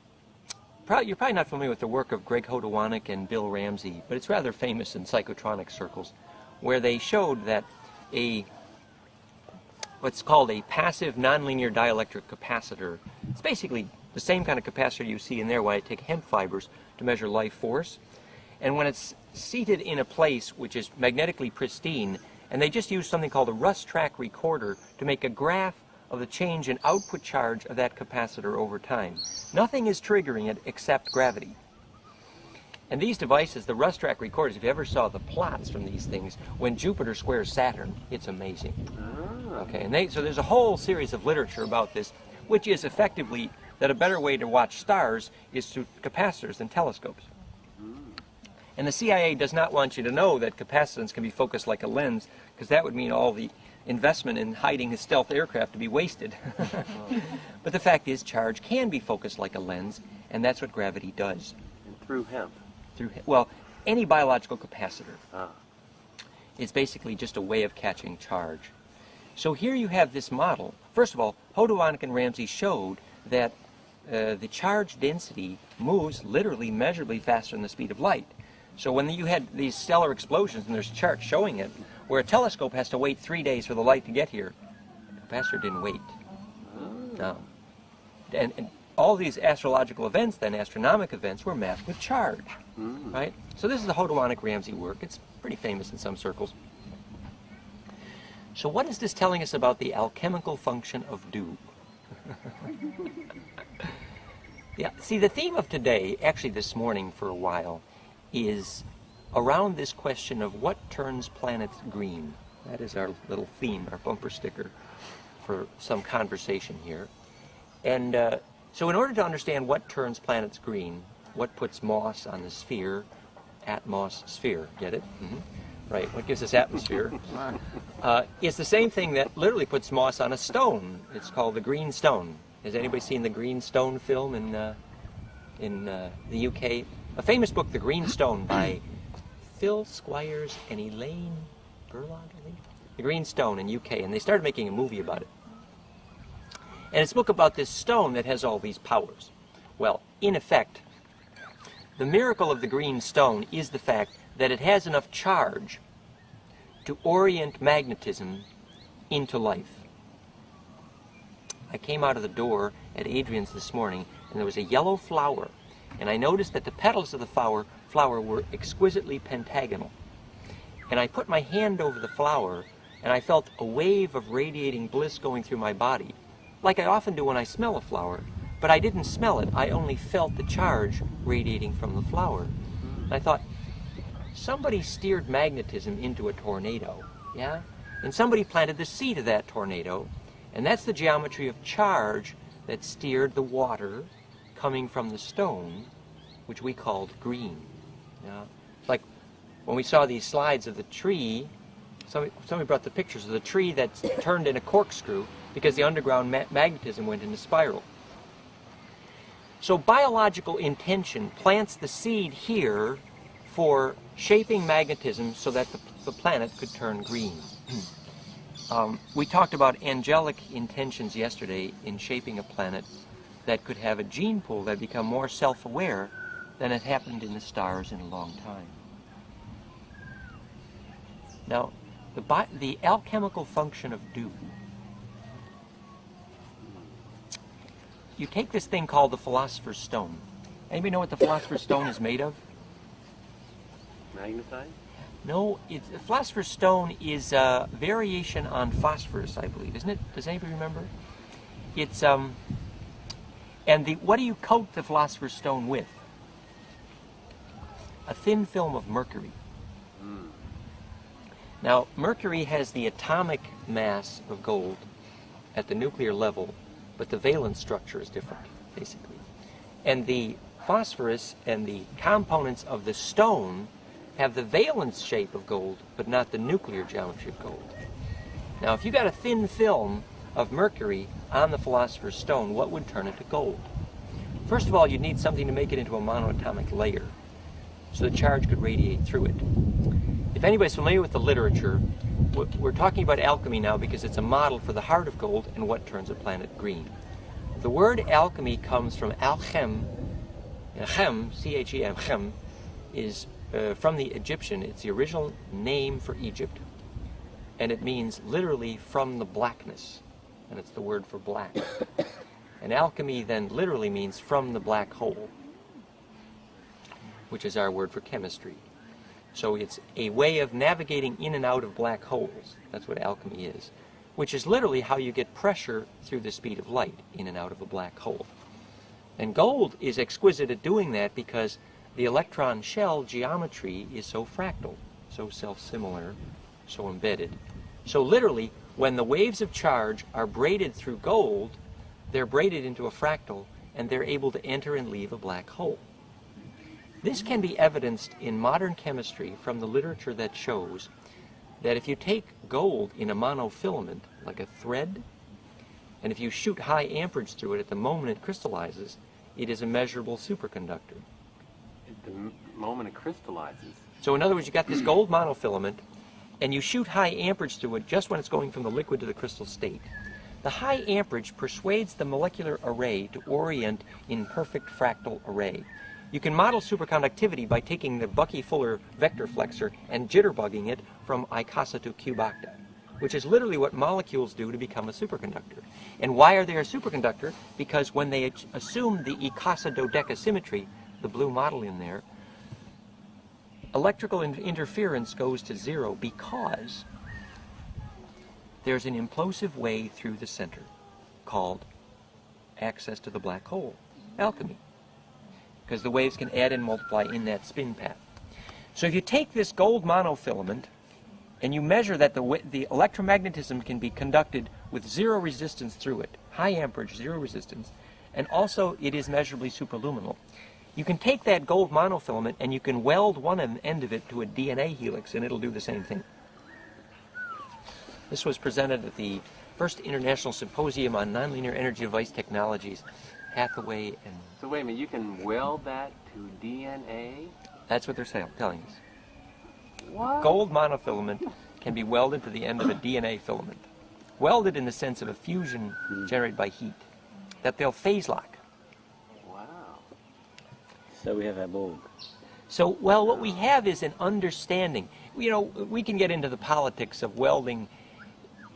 you're probably not familiar with the work of Greg Hodowanik and Bill Ramsey, but it's rather famous in psychotronic circles, where they showed that what's called a passive nonlinear dielectric capacitor, it's basically the same kind of capacitor you see in there when I take hemp fibers to measure life force. And when it's seated in a place which is magnetically pristine, and they just use something called a rust track recorder to make a graph of the change in output charge of that capacitor over time. Nothing is triggering it except gravity. And these devices, the rust track recorders, if you ever saw the plots from these things, when Jupiter squares Saturn, it's amazing. Okay, and so there's a whole series of literature about this, which is effectively that a better way to watch stars is through capacitors and telescopes. And the CIA does not want you to know that capacitance can be focused like a lens, because that would mean all the investment in hiding his stealth aircraft to be wasted. But the fact is, charge can be focused like a lens, and that's what gravity does. And through hemp? Well, any biological capacitor is basically just a way of catching charge. So here you have this model. First of all, Hodowanik and Ramsey showed that the charge density moves literally measurably faster than the speed of light. So when you had these stellar explosions, and there's charts showing it, where a telescope has to wait 3 days for the light to get here, the capacitor didn't wait. No. And all these astrological events, then astronomic events, were mapped with charge. Right? So this is the Hodowanik-Ramsey work. It's pretty famous in some circles. So what is this telling us about the alchemical function of dew? Yeah, see, the theme of today, actually this morning for a while, is around this question of what turns planets green. That is our little theme, our bumper sticker for some conversation here. And so in order to understand what turns planets green, what puts moss on the sphere, atmosphere, get it? Right, what gives us atmosphere, is the same thing that literally puts moss on a stone. It's called the green stone. Has anybody seen the Green Stone film in the UK? A famous book, The Green Stone, by Phil Squires and Elaine Burlock, I think. The Green Stone in UK, and they started making a movie about it. And it's a book about this stone that has all these powers. Well, in effect, the miracle of the green stone is the fact that it has enough charge to orient magnetism into life. I came out of the door at Adrian's this morning, and there was a yellow flower, and I noticed that the petals of the flower were exquisitely pentagonal. And I put my hand over the flower, and I felt a wave of radiating bliss going through my body, like I often do when I smell a flower, but I didn't smell it, I only felt the charge radiating from the flower. And I thought, somebody steered magnetism into a tornado, yeah? And somebody planted the seed of that tornado, and that's the geometry of charge that steered the water coming from the stone, which we called green. Yeah? Like when we saw these slides of the tree, somebody brought the pictures of the tree that's turned in a corkscrew because the underground magnetism went into spiral. So biological intention plants the seed here for shaping magnetism so that the planet could turn green. We talked about angelic intentions yesterday in shaping a planet that could have a gene pool that become more self-aware than had happened in the stars in a long time. Now, the alchemical function of dew. You take this thing called the Philosopher's Stone. Anybody know what the Philosopher's Stone is made of? Magnetite? No, the Philosopher's Stone is a variation on phosphorus, I believe, isn't it? Does anybody remember? It's and what do you coat the Philosopher's Stone with? A thin film of mercury. Now, mercury has the atomic mass of gold at the nuclear level, but the valence structure is different, basically. And the phosphorus and the components of the stone have the valence shape of gold, but not the nuclear geometry of gold. Now, if you got a thin film of mercury on the Philosopher's Stone, what would turn it to gold? First of all, you'd need something to make it into a monoatomic layer so the charge could radiate through it. If anybody's familiar with the literature, we're talking about alchemy now because it's a model for the heart of gold and what turns a planet green. The word alchemy comes from alchem. Chem, C-H-E-M, chem, is from the Egyptian. It's the original name for Egypt, and it means literally from the blackness, and it's the word for black. And alchemy then literally means from the black hole, which is our word for chemistry. So it's a way of navigating in and out of black holes. That's what alchemy is, which is literally how you get pressure through the speed of light in and out of a black hole. And gold is exquisite at doing that because the electron shell geometry is so fractal, so self-similar, so embedded. So literally, when the waves of charge are braided through gold, they're braided into a fractal, and they're able to enter and leave a black hole. This can be evidenced in modern chemistry from the literature that shows that if you take gold in a monofilament, like a thread, and if you shoot high amperage through it at the moment it crystallizes, it is a measurable superconductor. At the moment it crystallizes. So in other words, you got this gold monofilament, and you shoot high amperage through it just when it's going from the liquid to the crystal state. The high amperage persuades the molecular array to orient in perfect fractal array. You can model superconductivity by taking the Bucky-Fuller vector flexor and jitterbugging it from Icasa to cube octa, which is literally what molecules do to become a superconductor. And why are they a superconductor? Because when they assume the Icasa dodeca symmetry, the blue model in there, electrical interference goes to zero because there's an implosive way through the center called access to the black hole, alchemy, because the waves can add and multiply in that spin path. So if you take this gold monofilament and you measure that the electromagnetism can be conducted with zero resistance through it, high amperage, zero resistance, and also it is measurably superluminal. You can take that gold monofilament and you can weld one end of it to a DNA helix and it'll do the same thing. This was presented at the first International Symposium on Nonlinear Energy Device Technologies, Hathaway and... So wait a minute, you can weld that to DNA? That's what they're telling us. What? Gold monofilament can be welded to the end of a DNA filament. Welded in the sense of a fusion generated by heat. That they'll phase lock. Wow. So we have our Borg. So, well, what we have is an understanding. You know, we can get into the politics of welding,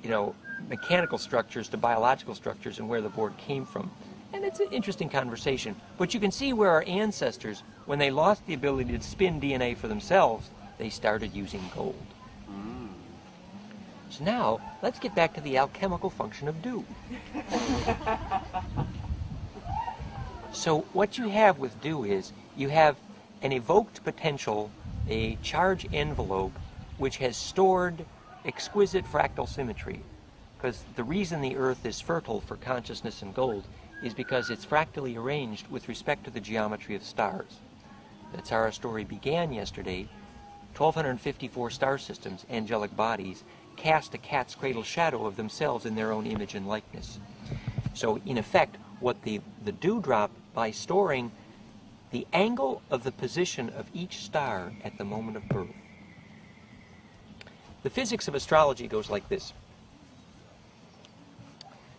you know, mechanical structures to biological structures and where the Borg came from. And it's an interesting conversation. But you can see where our ancestors, when they lost the ability to spin DNA for themselves, they started using gold. So now, let's get back to the alchemical function of dew. So what you have with dew is, you have an evoked potential, a charge envelope, which has stored exquisite fractal symmetry. Because the reason the Earth is fertile for consciousness and gold is because it's fractally arranged with respect to the geometry of stars. That's how our story began yesterday. 1,254 star systems, angelic bodies, cast a cat's cradle shadow of themselves in their own image and likeness. So in effect, what the dewdrop, by storing the angle of the position of each star at the moment of birth. The physics of astrology goes like this.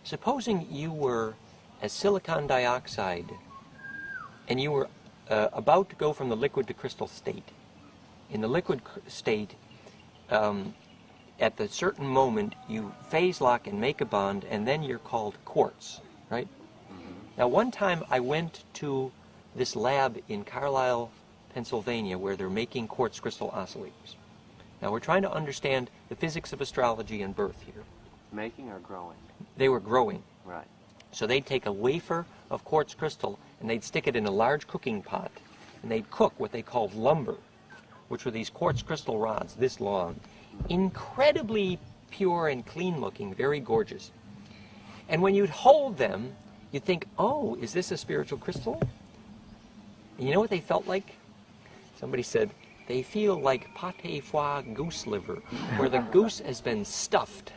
Supposing you were as silicon dioxide and you were about to go from the liquid to crystal state. In the liquid state, at the certain moment, you phase lock and make a bond, and then you're called quartz, right? Now, one time I went to this lab in Carlisle, Pennsylvania, where they're making quartz crystal oscillators. Now, we're trying to understand the physics of astrology and birth here. Making or growing? They were growing. Right. So they'd take a wafer of quartz crystal, and they'd stick it in a large cooking pot, and they'd cook what they called lumber, which were these quartz crystal rods this long, incredibly pure and clean looking, very gorgeous. And when you'd hold them, you'd think, oh, is this a spiritual crystal? And you know what they felt like? Somebody said, they feel like pâté foie goose liver, where the goose has been stuffed.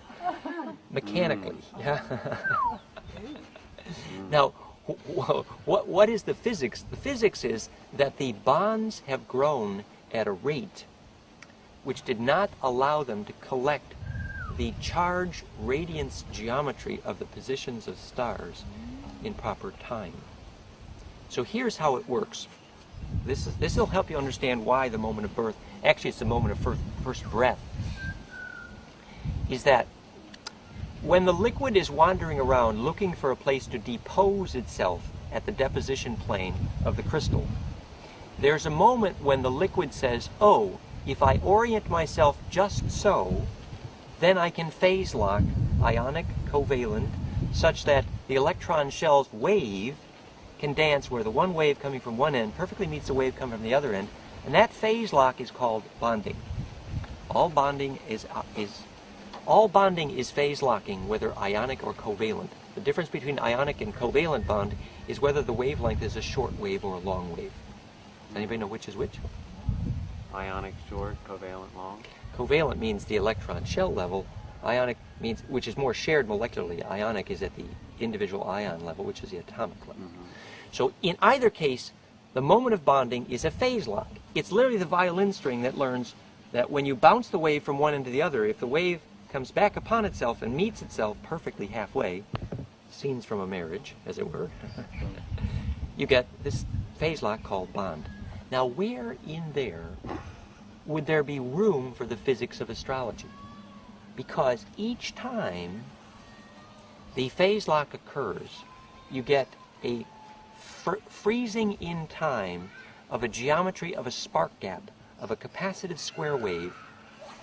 mechanically. Yeah. Now, what is the physics? The physics is that the bonds have grown at a rate which did not allow them to collect the charge radiance geometry of the positions of stars in proper time. So here's how it works. This will help you understand why the moment of birth, actually it's the moment of first breath, is that when the liquid is wandering around looking for a place to depose itself at the deposition plane of the crystal, there's a moment when the liquid says, oh, if I orient myself just so, then I can phase lock, ionic, covalent, such that the electron shell's wave can dance where the one wave coming from one end perfectly meets the wave coming from the other end, and that phase lock is called bonding. All bonding is phase locking, whether ionic or covalent. The difference between ionic and covalent bond is whether the wavelength is a short wave or a long wave. Does anybody know which is which? Ionic short, covalent long. Covalent means the electron shell level. Ionic means, which is more shared molecularly. Ionic is at the individual ion level, which is the atomic level. So in either case, the moment of bonding is a phase lock. It's literally the violin string that learns that when you bounce the wave from one end to the other, if the wave comes back upon itself and meets itself perfectly halfway, scenes from a marriage, as it were, you get this phase lock called bond. Now, where in there would there be room for the physics of astrology? Because each time the phase lock occurs, you get a freezing in time of a geometry of a spark gap, of a capacitive square wave.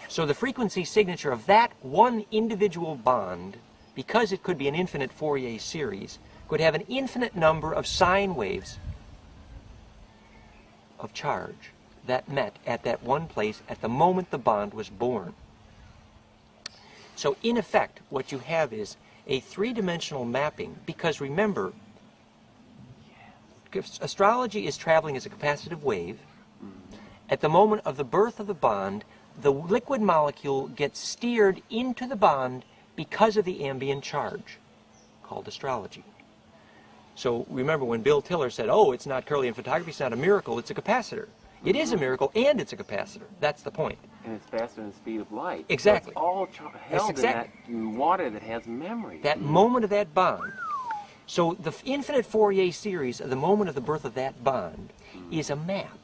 So the frequency signature of that one individual bond, because it could be an infinite Fourier series, could have an infinite number of sine waves of charge that met at that one place at the moment the bond was born. So in effect, what you have is a three-dimensional mapping, because remember, astrology is traveling as a capacitive wave. At the moment of the birth of the bond, the liquid molecule gets steered into the bond because of the ambient charge, called astrology. So remember when Bill Tiller said, oh, it's not Kirlian photography, it's not a miracle, it's a capacitor. It is a miracle, and it's a capacitor. That's the point. And it's faster than the speed of light. Exactly. So it's all held in that water that has memory. That moment of that bond. So the infinite Fourier series of the moment of the birth of that bond is a map,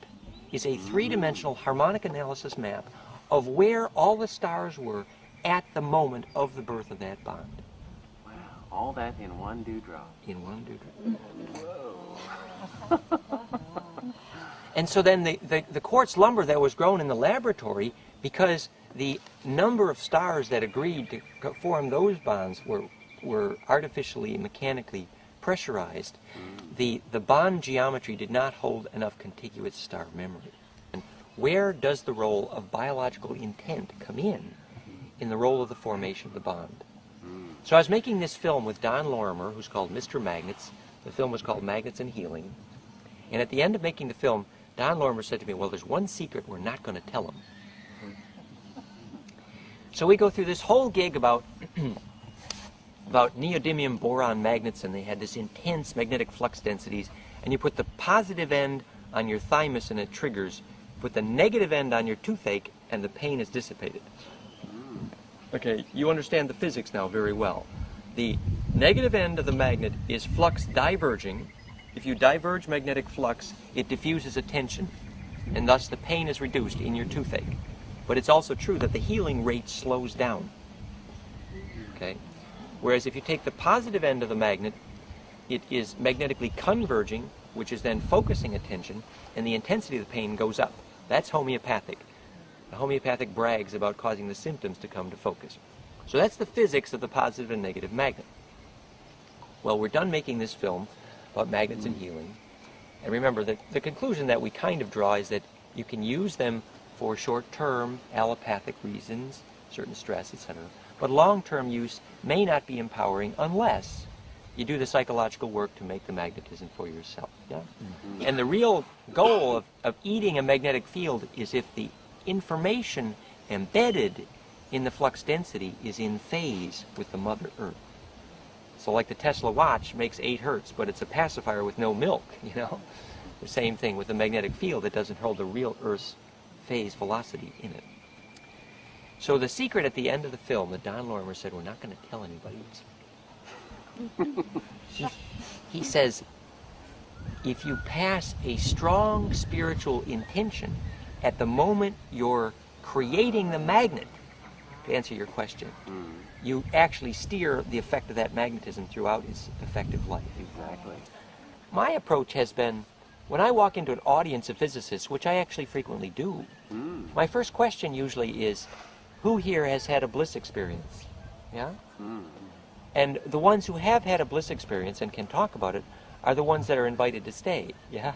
is a three-dimensional harmonic analysis map of where all the stars were at the moment of the birth of that bond. Wow, all that in one dewdrop. In one dewdrop. And so then the quartz lumber that was grown in the laboratory, because the number of stars that agreed to form those bonds were artificially, mechanically pressurized, the bond geometry did not hold enough contiguous star memory. And where does the role of biological intent come in the role of the formation of the bond? So I was making this film with Don Lorimer, who's called Mr. Magnets. The film was called Magnets and Healing. And at the end of making the film, Don Lorimer said to me, well, there's one secret we're not going to tell him. So we go through this whole gig about neodymium boron magnets, and they had this intense magnetic flux densities, and you put the positive end on your thymus and it triggers, put the negative end on your toothache and the pain is dissipated. Okay, you understand the physics now very well. The negative end of the magnet is flux diverging. If you diverge magnetic flux, it diffuses a tension, and thus the pain is reduced in your toothache. But it's also true that the healing rate slows down. Okay? Whereas if you take the positive end of the magnet, it is magnetically converging, which is then focusing attention, and the intensity of the pain goes up. That's homeopathic. The homeopathic brags about causing the symptoms to come to focus. So that's the physics of the positive and negative magnet. Well, we're done making this film about magnets and healing. And remember, the conclusion that we kind of draw is that you can use them for short-term allopathic reasons, certain stress, etc. But long-term use may not be empowering unless you do the psychological work to make the magnetism for yourself. Yeah? And the real goal of eating a magnetic field is if the information embedded in the flux density is in phase with the Mother Earth. So like the Tesla watch makes 8 hertz, but it's a pacifier with no milk, you know? The same thing with the magnetic field that doesn't hold the real Earth's phase velocity in it. So the secret at the end of the film that Don Lorimer said, we're not going to tell anybody, he says, if you pass a strong spiritual intention at the moment you're creating the magnet, to answer your question, you actually steer the effect of that magnetism throughout its effective life. Exactly. My approach has been, when I walk into an audience of physicists, which I actually frequently do, my first question usually is, who here has had a bliss experience? Yeah? And the ones who have had a bliss experience and can talk about it are the ones that are invited to stay. Yeah?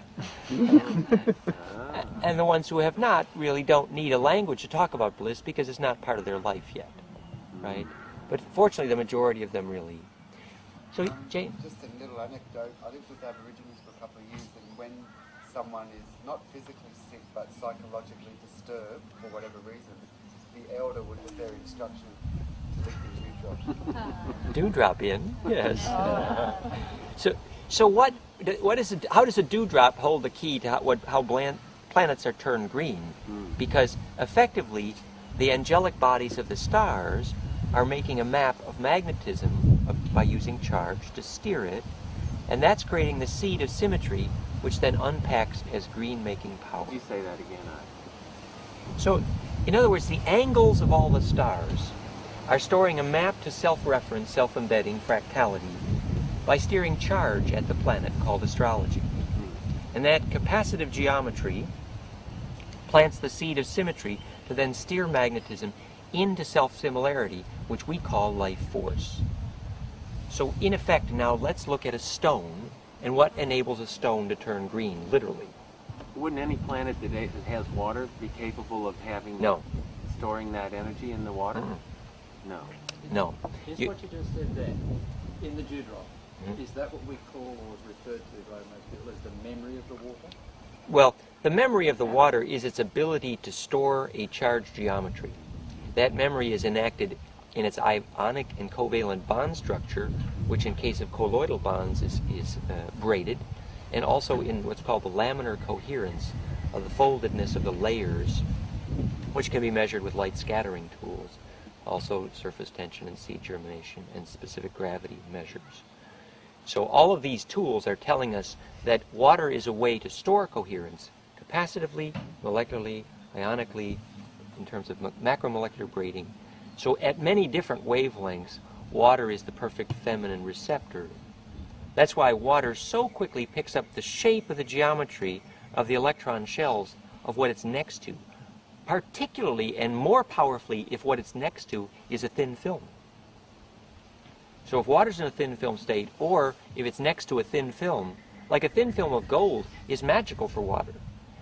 And the ones who have not really don't need a language to talk about bliss because it's not part of their life yet. Right? But fortunately, the majority of them really. So, Jane? Just a little anecdote. I lived with Aborigines for a couple of years, and when someone is not physically sick but psychologically disturbed for whatever reason, the elder would give their instruction to lick the dewdrop. Dewdrop in, yes. So how does a dewdrop hold the key to how planets are turned green? Because effectively, the angelic bodies of the stars are making a map of magnetism by using charge to steer it, and that's creating the seed of symmetry, which then unpacks as green-making power. You say that again, So, in other words, the angles of all the stars are storing a map to self-reference, self-embedding fractality by steering charge at the planet, called astrology. And that capacitive geometry plants the seed of symmetry to then steer magnetism into self-similarity, which we call life force. So in effect, now let's look at a stone and what enables a stone to turn green, literally. Wouldn't any planet that has water be capable of having storing that energy in the water? No. No. Here's what you just said there. In the dewdrop, is that what we call or is referred to by most people as the memory of the water? Well, the memory of the water is its ability to store a charged geometry. That memory is enacted in its ionic and covalent bond structure, which in case of colloidal bonds is braided, and also in what's called the laminar coherence of the foldedness of the layers, which can be measured with light scattering tools, also surface tension and seed germination and specific gravity measures. So all of these tools are telling us that water is a way to store coherence capacitively, molecularly, ionically, in terms of macromolecular braiding. So at many different wavelengths, water is the perfect feminine receptor. That's why water so quickly picks up the shape of the geometry of the electron shells of what it's next to, particularly and more powerfully if what it's next to is a thin film. So if water's in a thin film state, or if it's next to a thin film, like a thin film of gold is magical for water,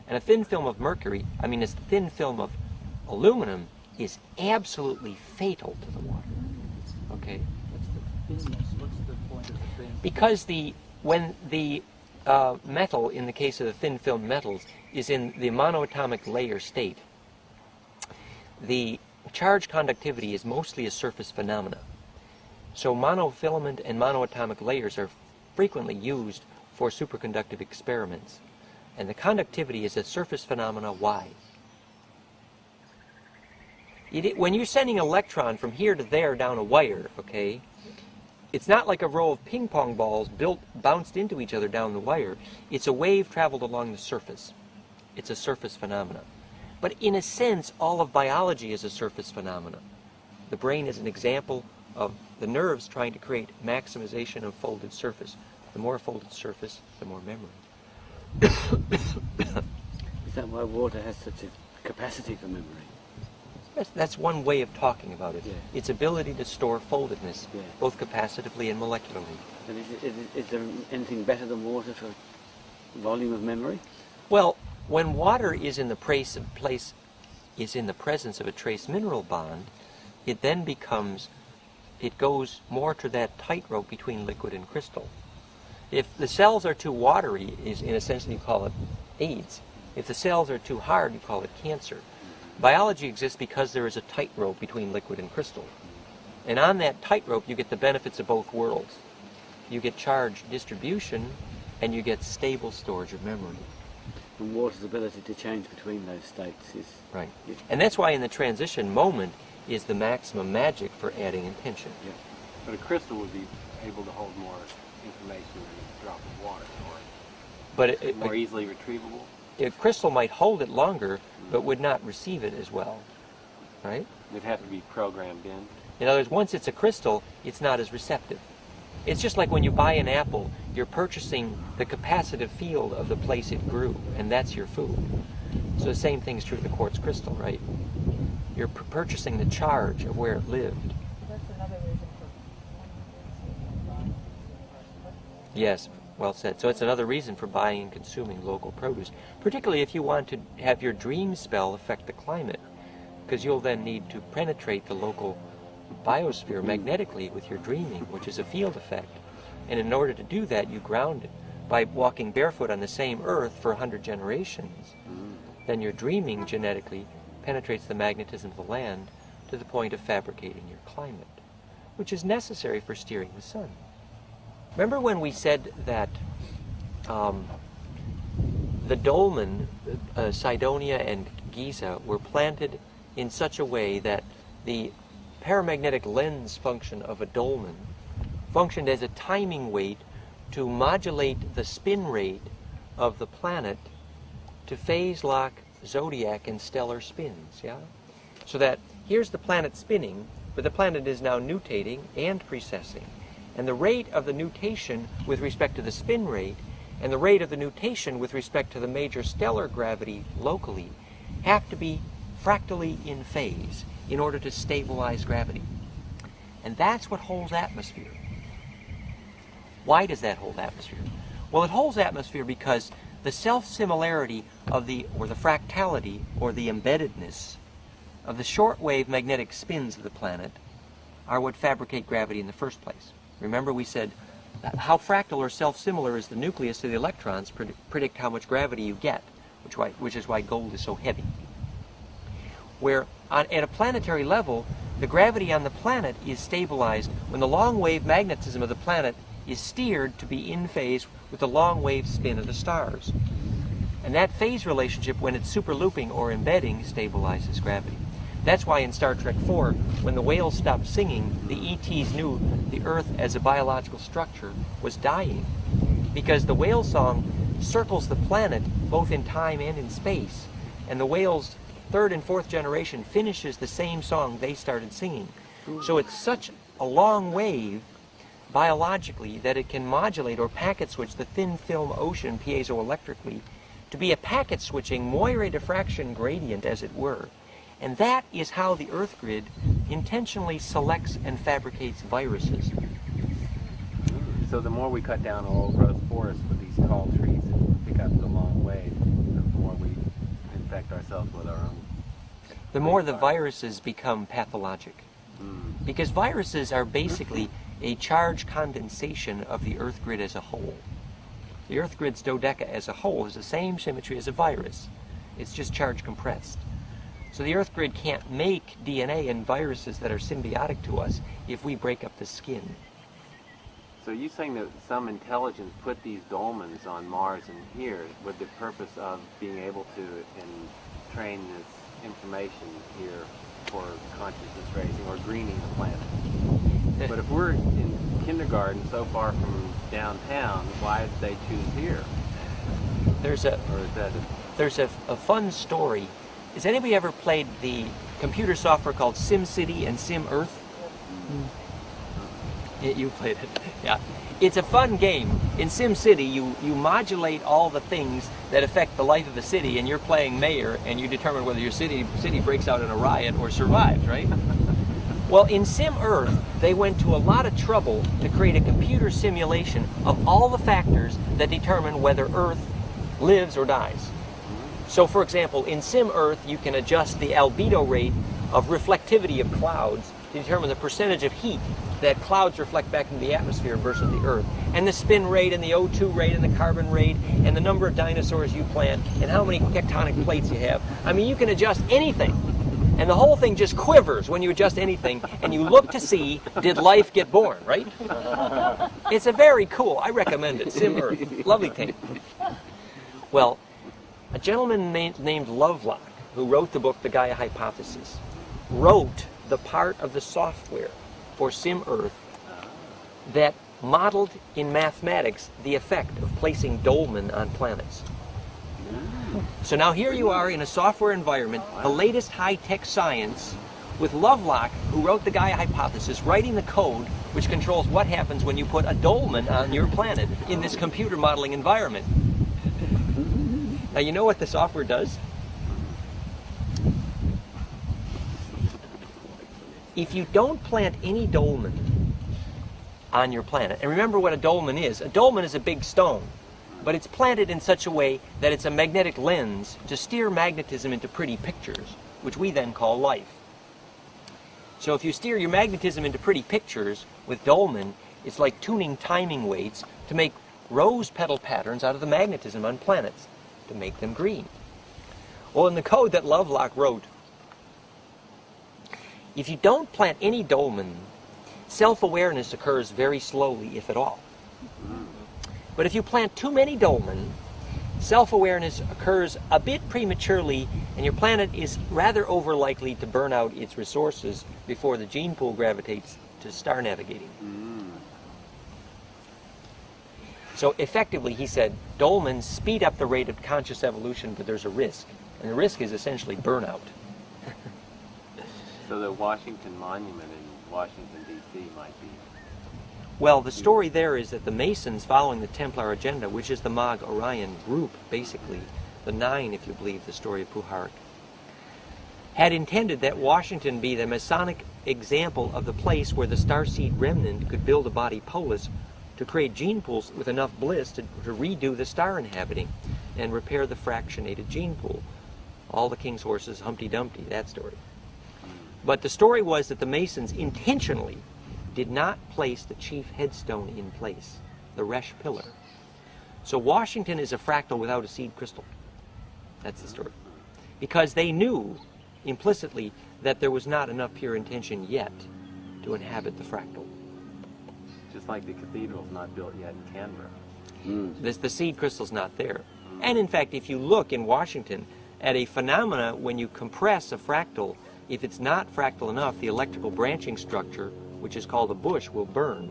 and a thin film of mercury, a thin film of aluminum is absolutely fatal to the water. Okay? What's the thinness? What's the point of the thin? Because when the metal, in the case of the thin film metals, is in the monoatomic layer state, the charge conductivity is mostly a surface phenomena. So monofilament and monoatomic layers are frequently used for superconductive experiments. And the conductivity is a surface phenomena. Why? When you're sending an electron from here to there down a wire, okay, it's not like a row of ping pong balls bounced into each other down the wire. It's a wave traveled along the surface. It's a surface phenomena. But in a sense, all of biology is a surface phenomena. The brain is an example of the nerves trying to create maximization of folded surface. The more folded surface, the more memory. Is that why water has such a capacity for memory? That's one way of talking about it. Yeah. Its ability to store foldedness, Yeah. both capacitively and molecularly. But is there anything better than water for volume of memory? Well, when water is in the presence of a trace mineral bond, it then goes more to that tightrope between liquid and crystal. If the cells are too watery, in a sense you call it AIDS. If the cells are too hard, you call it cancer. Biology exists because there is a tightrope between liquid and crystal. And on that tightrope, you get the benefits of both worlds. You get charge distribution, and you get stable storage of memory. And water's ability to change between those states is... Right. And that's why in the transition moment is the maximum magic for adding intention. Yeah. But a crystal would be able to hold more information than a drop of water, or But more easily retrievable. a crystal might hold it longer, but would not receive it as well. Right? It'd have to be programmed in. In other words, once it's a crystal, it's not as receptive. It's just like when you buy an apple, you're purchasing the capacitive field of the place it grew, and that's your food. So the same thing is true of the quartz crystal, right? You're purchasing the charge of where it lived. That's another reason for Yes, well said. So it's another reason for buying and consuming local produce, particularly if you want to have your dream spell affect the climate, because you'll then need to penetrate the local biosphere magnetically with your dreaming, which is a field effect. And in order to do that, you ground it by walking barefoot on the same earth for 100 generations. Then your dreaming genetically penetrates the magnetism of the land to the point of fabricating your climate, which is necessary for steering the sun. Remember when we said that the dolmen, Cydonia and Giza, were planted in such a way that the paramagnetic lens function of a dolmen functioned as a timing weight to modulate the spin rate of the planet to phase lock zodiac and stellar spins, yeah? So that here's the planet spinning, but the planet is now nutating and precessing. And the rate of the nutation with respect to the spin rate and the rate of the nutation with respect to the major stellar gravity locally have to be fractally in phase in order to stabilize gravity. And that's what holds atmosphere. Why does that hold atmosphere? Well, it holds atmosphere because the self-similarity of the fractality, or the embeddedness of the shortwave magnetic spins of the planet are what fabricate gravity in the first place. Remember we said how fractal or self-similar is the nucleus to the electrons predict how much gravity you get, which is why gold is so heavy. Where at a planetary level, the gravity on the planet is stabilized when the long-wave magnetism of the planet is steered to be in phase with the long-wave spin of the stars. And that phase relationship, when it's superlooping or embedding, stabilizes gravity. That's why in Star Trek IV, when the whales stopped singing, the ETs knew the Earth as a biological structure was dying. Because the whale song circles the planet both in time and in space. And the whales' third and fourth generation finishes the same song they started singing. So it's such a long wave biologically that it can modulate or packet switch the thin film ocean piezoelectrically to be a packet switching Moire diffraction gradient, as it were. And that is how the Earth grid intentionally selects and fabricates viruses. So the more we cut down old growth forests with these tall trees that pick up the long wave, the more we infect ourselves with our own. The more the viruses become pathologic. Because viruses are basically a charge condensation of the Earth grid as a whole. The Earth grid's dodeca as a whole is the same symmetry as a virus. It's just charge compressed. So the Earth grid can't make DNA and viruses that are symbiotic to us if we break up the skin. So you're saying that some intelligence put these dolmens on Mars and here with the purpose of being able to train this information here for consciousness raising or greening the planet. But if we're in kindergarten so far from downtown, why did they choose here? There's a fun story. Has anybody ever played the computer software called SimCity and SimEarth? You played it, yeah. It's a fun game. In SimCity, you modulate all the things that affect the life of a city, and you're playing mayor, and you determine whether your city breaks out in a riot or survives, right? Well, in SimEarth, they went to a lot of trouble to create a computer simulation of all the factors that determine whether Earth lives or dies. So, for example, in SimEarth, you can adjust the albedo rate of reflectivity of clouds to determine the percentage of heat that clouds reflect back into the atmosphere versus the Earth, and the spin rate and the O2 rate and the carbon rate and the number of dinosaurs you plant and how many tectonic plates you have. I mean, you can adjust anything, and the whole thing just quivers when you adjust anything, and you look to see, did life get born, right? It's a very cool, I recommend it, Sim Earth, lovely tape. Well, a gentleman named Lovelock, who wrote the book The Gaia Hypothesis, wrote the part of the software for Sim Earth that modeled in mathematics the effect of placing dolmen on planets. So now here you are in a software environment, the latest high-tech science, with Lovelock, who wrote the Gaia Hypothesis, writing the code which controls what happens when you put a dolmen on your planet in this computer modeling environment. Now you know what the software does? If you don't plant any dolmen on your planet, and remember what a dolmen is. A dolmen is a big stone, but it's planted in such a way that it's a magnetic lens to steer magnetism into pretty pictures, which we then call life. So if you steer your magnetism into pretty pictures with dolmen, it's like tuning timing weights to make rose petal patterns out of the magnetism on planets, to make them green. Well, in the code that Lovelock wrote, if you don't plant any dolmen, self-awareness occurs very slowly, if at all. But if you plant too many dolmen, self-awareness occurs a bit prematurely, and your planet is rather over-likely to burn out its resources before the gene pool gravitates to star navigating. So effectively, he said, dolmens speed up the rate of conscious evolution, but there's a risk. And the risk is essentially burnout. So the Washington Monument in Washington, D.C. might be... Well, the story there is that the Masons, following the Templar agenda, which is the Mag Orion group, basically, the Nine, if you believe the story of Puharich, had intended that Washington be the Masonic example of the place where the starseed remnant could build a body polis to create gene pools with enough bliss to redo the star inhabiting and repair the fractionated gene pool. All the king's horses, Humpty Dumpty, that story. But the story was that the Masons intentionally did not place the chief headstone in place, the Resh pillar. So Washington is a fractal without a seed crystal. That's the story. Because they knew implicitly that there was not enough pure intention yet to inhabit the fractal. Just like the cathedral's not built yet in Canberra. The seed crystal's not there. And in fact, if you look in Washington at a phenomena when you compress a fractal, if it's not fractal enough, the electrical branching structure, which is called a bush, will burn.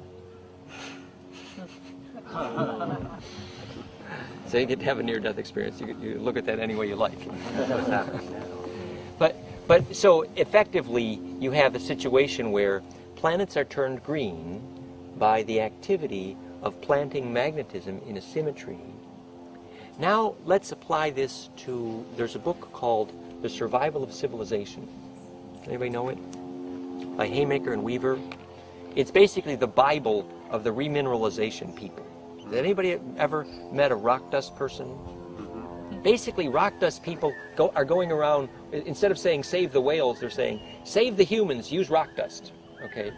So you get to have a near-death experience. You look at that any way you like. But so effectively, you have a situation where planets are turned green by the activity of planting magnetism in a symmetry. Now let's apply this to, there's a book called The Survival of Civilization. Anybody know it? By Haymaker and Weaver. It's basically the Bible of the remineralization people. Has anybody ever met a rock dust person? Basically, rock dust people are going around, instead of saying save the whales, they're saying save the humans, use rock dust. Okay?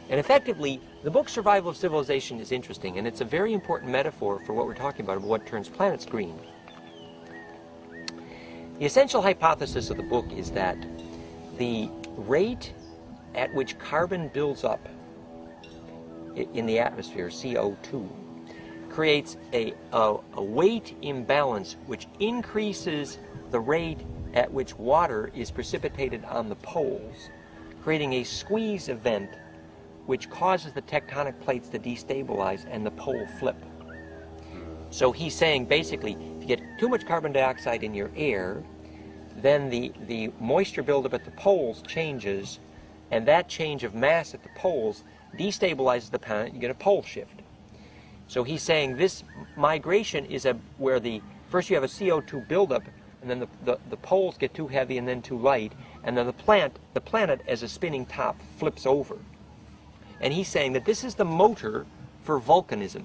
And effectively, the book Survival of Civilization is interesting, and it's a very important metaphor for what we're talking about what turns planets green. The essential hypothesis of the book is that the rate at which carbon builds up in the atmosphere, CO2, creates a weight imbalance which increases the rate at which water is precipitated on the poles, creating a squeeze event which causes the tectonic plates to destabilize and the pole flip. So he's saying basically, if you get too much carbon dioxide in your air, then the moisture buildup at the poles changes, and that change of mass at the poles destabilizes the planet. You get a pole shift. So he's saying this migration is where first you have a CO2 buildup, and then the poles get too heavy and then too light, and then the planet as a spinning top flips over. And he's saying that this is the motor for volcanism.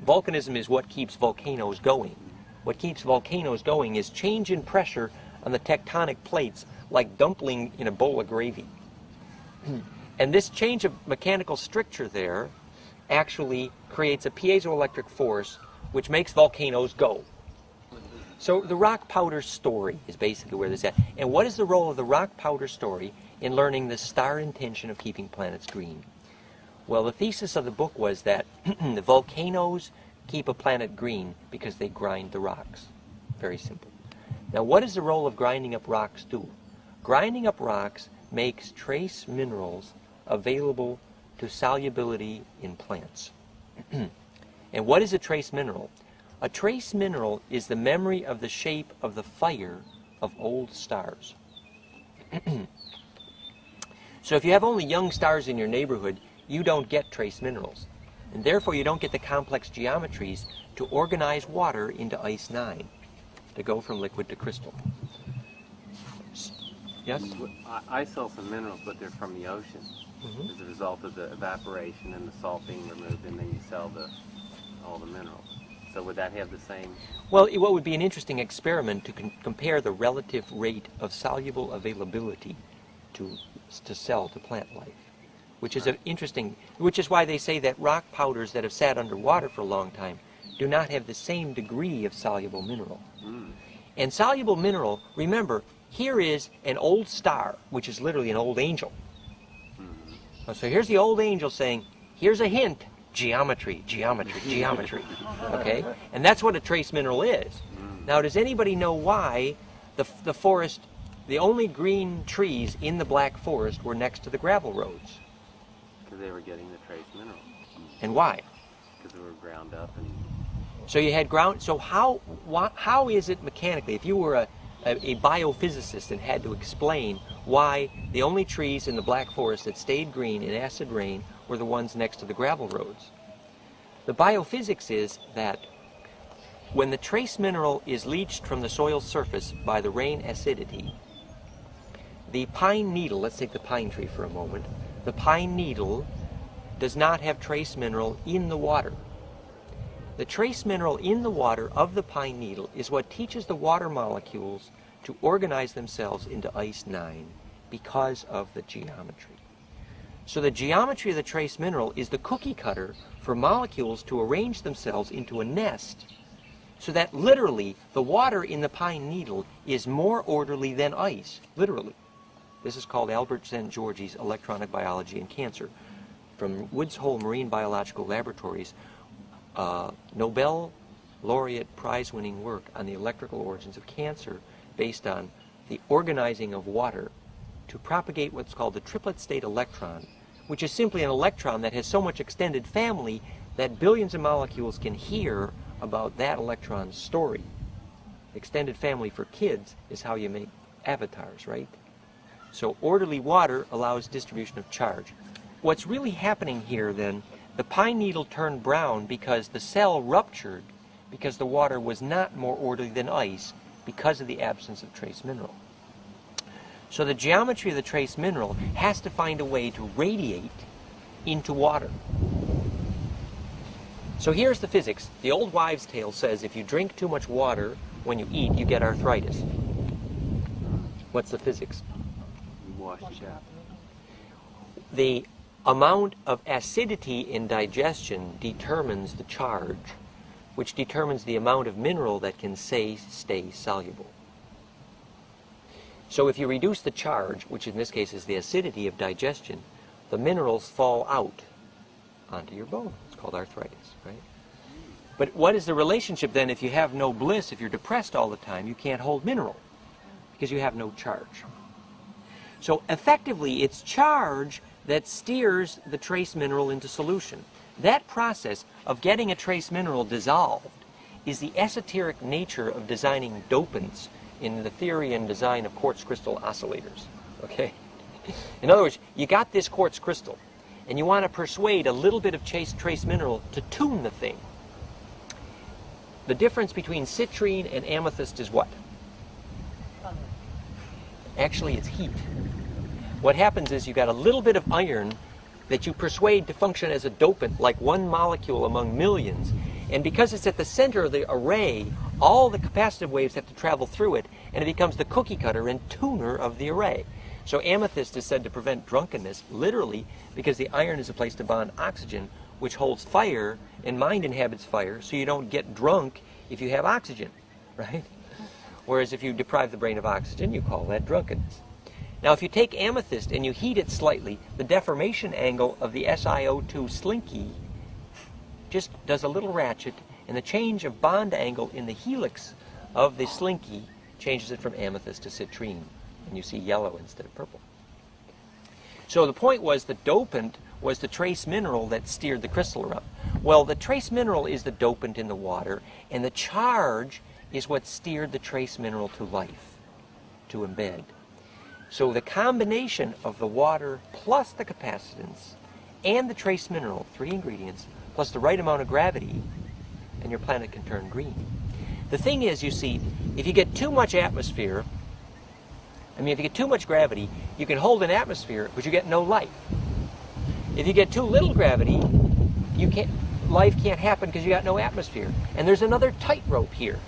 Volcanism is what keeps volcanoes going. What keeps volcanoes going is change in pressure on the tectonic plates, like dumpling in a bowl of gravy. And this change of mechanical stricture there actually creates a piezoelectric force which makes volcanoes go. So the rock powder story is basically where this is at. And what is the role of the rock powder story in learning the star intention of keeping planets green? Well, the thesis of the book was that the volcanoes keep a planet green because they grind the rocks. Very simple. Now, what does the role of grinding up rocks do? Grinding up rocks makes trace minerals available to solubility in plants. And what is a trace mineral? A trace mineral is the memory of the shape of the fire of old stars. So if you have only young stars in your neighborhood, you don't get trace minerals. And therefore you don't get the complex geometries to organize water into ice 9, to go from liquid to crystal. Yes? I sell some minerals, but they're from the ocean as a result of the evaporation and the salt being removed, and then you sell all the minerals. So would that have the same? Well, what would be an interesting experiment to compare the relative rate of soluble availability to sell to plant life, which is interesting, which is why they say that rock powders that have sat underwater for a long time do not have the same degree of soluble mineral. And soluble mineral, remember, here is an old star, which is literally an old angel. So here's the old angel saying, here's a hint, geometry, geometry, geometry. Okay? And that's what a trace mineral is. Now, does anybody know why the forest, the only green trees in the Black Forest were next to the gravel roads? Because they were getting the trace minerals. And why? Because they were ground up and... So you had ground, so how is it mechanically, if you were a biophysicist and had to explain why the only trees in the Black Forest that stayed green in acid rain were the ones next to the gravel roads? The biophysics is that when the trace mineral is leached from the soil surface by the rain acidity, the pine needle, let's take the pine tree for a moment, the pine needle does not have trace mineral in the water. The trace mineral in the water of the pine needle is what teaches the water molecules to organize themselves into ice 9 because of the geometry. So the geometry of the trace mineral is the cookie cutter for molecules to arrange themselves into a nest, so that literally the water in the pine needle is more orderly than ice, literally. This is called Albert St. George's Electronic Biology and Cancer from Woods Hole Marine Biological Laboratories. Nobel laureate prize-winning work on the electrical origins of cancer based on the organizing of water to propagate what's called the triplet state electron, which is simply an electron that has so much extended family that billions of molecules can hear about that electron's story. Extended family for kids is how you make avatars, right? So orderly water allows distribution of charge. What's really happening here then, the pine needle turned brown because the cell ruptured because the water was not more orderly than ice because of the absence of trace mineral. So the geometry of the trace mineral has to find a way to radiate into water. So here's the physics. The old wives' tale says if you drink too much water when you eat, you get arthritis. What's the physics? You wash it out. The amount of acidity in digestion determines the charge, which determines the amount of mineral that can stay soluble. So if you reduce the charge, which in this case is the acidity of digestion, the minerals fall out onto your bone. It's called arthritis, right? But what is the relationship then if you have no bliss, if you're depressed all the time, you can't hold mineral because you have no charge. So effectively, it's charge that steers the trace mineral into solution. That process of getting a trace mineral dissolved is the esoteric nature of designing dopants in the theory and design of quartz crystal oscillators. Okay? In other words, you got this quartz crystal, and you want to persuade a little bit of trace mineral to tune the thing. The difference between citrine and amethyst is what? Actually, it's heat. What happens is you got a little bit of iron that you persuade to function as a dopant, like one molecule among millions. And because it's at the center of the array, all the capacitive waves have to travel through it, and it becomes the cookie cutter and tuner of the array. So amethyst is said to prevent drunkenness, literally, because the iron is a place to bond oxygen, which holds fire, and mind inhabits fire, so you don't get drunk if you have oxygen, right? Whereas if you deprive the brain of oxygen, you call that drunkenness. Now, if you take amethyst and you heat it slightly, the deformation angle of the SiO2 slinky just does a little ratchet, and the change of bond angle in the helix of the slinky changes it from amethyst to citrine, and you see yellow instead of purple. So the point was the dopant was the trace mineral that steered the crystal around. Well, the trace mineral is the dopant in the water, and the charge is what steered the trace mineral to life, to embed. So the combination of the water plus the capacitance and the trace mineral, 3 ingredients, plus the right amount of gravity, and your planet can turn green. The thing is, you see, if you get too much atmosphere, if you get too much gravity, you can hold an atmosphere, but you get no life. If you get too little gravity, life can't happen because you got no atmosphere. And there's another tightrope here.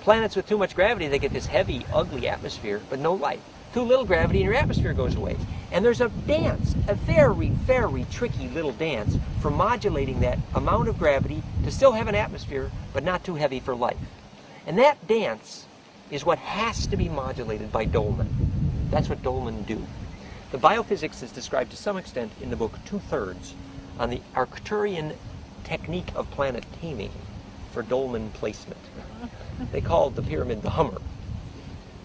Planets with too much gravity, they get this heavy, ugly atmosphere, but no life. Too little gravity and your atmosphere goes away. And there's a dance, a very, very tricky little dance for modulating that amount of gravity to still have an atmosphere, but not too heavy for life. And that dance is what has to be modulated by dolmen. That's what dolmen do. The biophysics is described to some extent in the book 2/3 on the Arcturian technique of planet taming for dolmen placement. They called the pyramid the Hummer.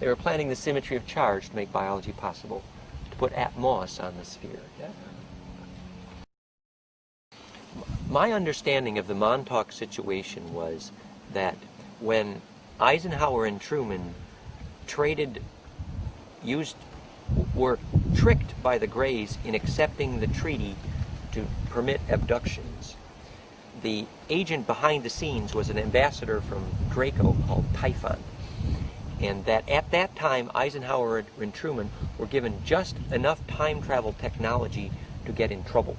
They were planning the symmetry of charge to make biology possible, to put atmos on the sphere. My understanding of the Montauk situation was that when Eisenhower and Truman were tricked by the Greys in accepting the treaty to permit abductions, the agent behind the scenes was an ambassador from Draco called Typhon. And that at that time, Eisenhower and Truman were given just enough time travel technology to get in trouble.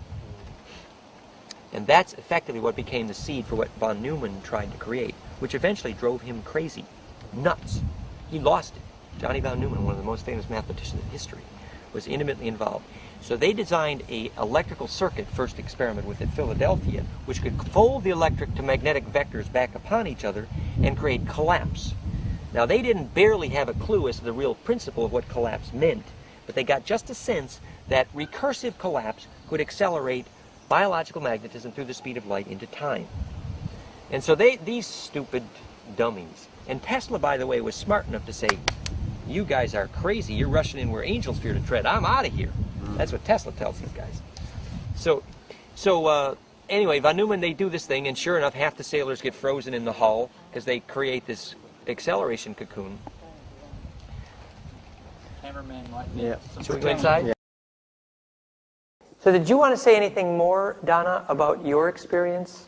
And that's effectively what became the seed for what von Neumann tried to create, which eventually drove him crazy, nuts. He lost it. Johnny von Neumann, one of the most famous mathematicians in history, was intimately involved. So they designed an electrical circuit, first experiment with at Philadelphia, which could fold the electric to magnetic vectors back upon each other and create collapse. Now, they didn't barely have a clue as to the real principle of what collapse meant, but they got just a sense that recursive collapse could accelerate biological magnetism through the speed of light into time. And so these stupid dummies, and Tesla, by the way, was smart enough to say, you guys are crazy, you're rushing in where angels fear to tread, I'm out of here. That's what Tesla tells these guys. So anyway, von Neumann, they do this thing, and sure enough, half the sailors get frozen in the hull because they create this acceleration cocoon. Cameraman might Yeah. Should we go inside? Yeah. So did you want to say anything more, Donna, about your experience?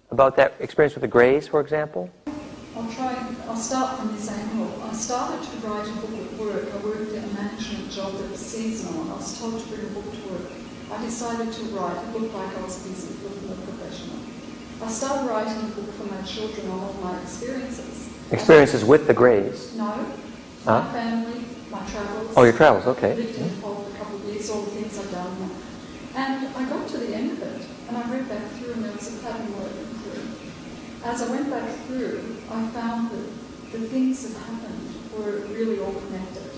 About that experience with the Greys, for example? I'll start from this angle. I started to write a book at work. I worked in a management job that was seasonal, and I was told to bring a book to work. I decided to write a book like I was busy, looking a professional. I started writing a book for my children on all my experiences. Experiences with the Greys? No. My family, my travels. Oh, your travels, okay. Lived in Nepal for a couple of years, all the things I've done. And I got to the end of it, and I read back through, and there was a pattern working through. As I went back through, I found that the things that happened were really all connected.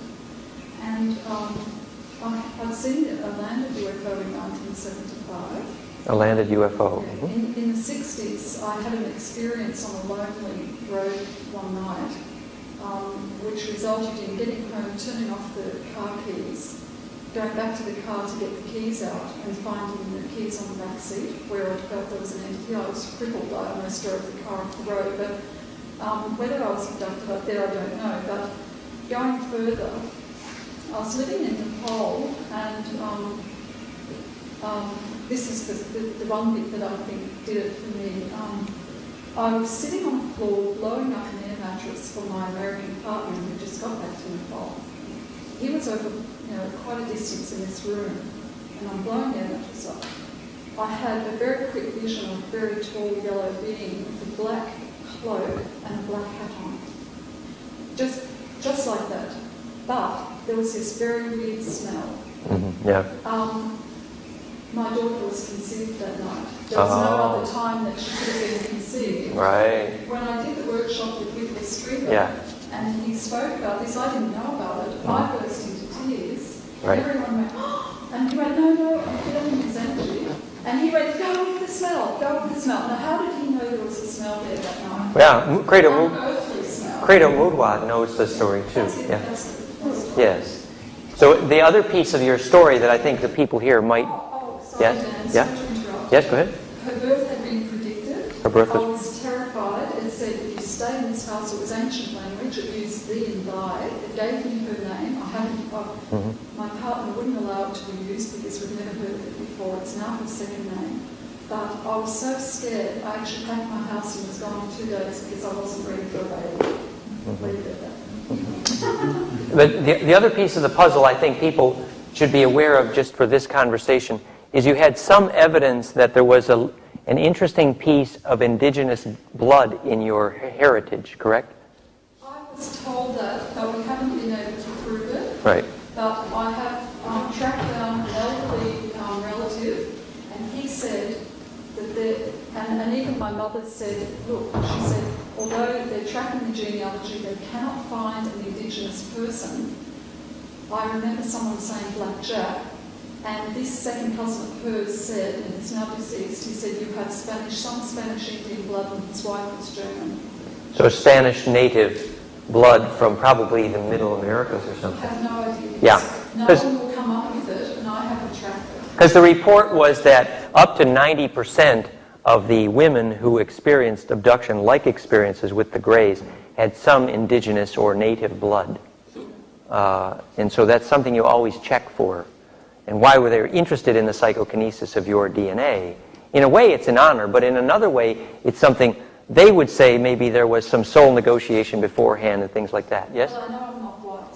And I'd seen a landed UFO in 1975. A landed UFO. In the 60s, I had an experience on a lonely road one night, which resulted in getting home, turning off the car keys, going back to the car to get the keys out, and finding the keys on the back seat where I felt there was an entity. I was crippled. I almost drove the car off the road. But whether I was abducted up there, I don't know. But going further, I was living in Nepal, and this is the one bit that I think did it for me. I was sitting on the floor blowing up an air mattress for my American partner who just got back to Nepal. He was over quite a distance in this room, and I'm blowing the air mattress up. I had a very quick vision of a very tall yellow being with a black cloak and a black hat on. Just like that. But there was this very weird smell. Yeah. My daughter was conceived that night. There was no other time that she could have been conceived. Right. When I did the workshop with Whitley Strieber, Yeah. and he spoke about this, I didn't know about it. I burst into tears. Right. And everyone went, oh, and he went, no, I'm feeling his energy. And he went, go with the smell, go with the smell. Now, how did he know there was a smell there that night? Yeah, Unearthly smell. Credo Mudwad knows the story too. That's it, Yeah. that's it. Yes. So the other piece of your story that I think the people here might... Sorry, Yes? Dan, Yeah? sorry to interrupt. Yes, go ahead. Her birth had been predicted. Her birth I was... was terrified. It said, if you stay in this house, it was ancient language, it used thee and thy. It gave me her name. My partner wouldn't allow it to be used because we'd never heard of it before. It's now her second name. But I was so scared, I actually packed my house and was gone in 2 days because I wasn't ready for a baby. Leave it at that. But the other piece of the puzzle I think people should be aware of just for this conversation is you had some evidence that there was an interesting piece of indigenous blood in your heritage, correct? I was told that, but we haven't been able to prove it. Right. But I have tracked down an elderly relative, and he said that and even my mother said, look, she said, although they're tracking the genealogy, they cannot find an indigenous person. I remember someone saying Black Jack, and this second cousin of hers said, and he's now deceased, he said you have some Spanish Indian blood, and his wife was German. So Spanish native blood from probably the Middle Americas or I something. have no idea. Yeah. No one will come up with it, and I haven't tracked it. Because the report was that up to 90% of the women who experienced abduction-like experiences with the Greys had some indigenous or native blood. And so that's something you always check for. And why were they interested in the psychokinesis of your DNA? In a way, it's an honor, but in another way, it's something they would say maybe there was some soul negotiation beforehand and things like that. Yes? Well, I know I'm not white.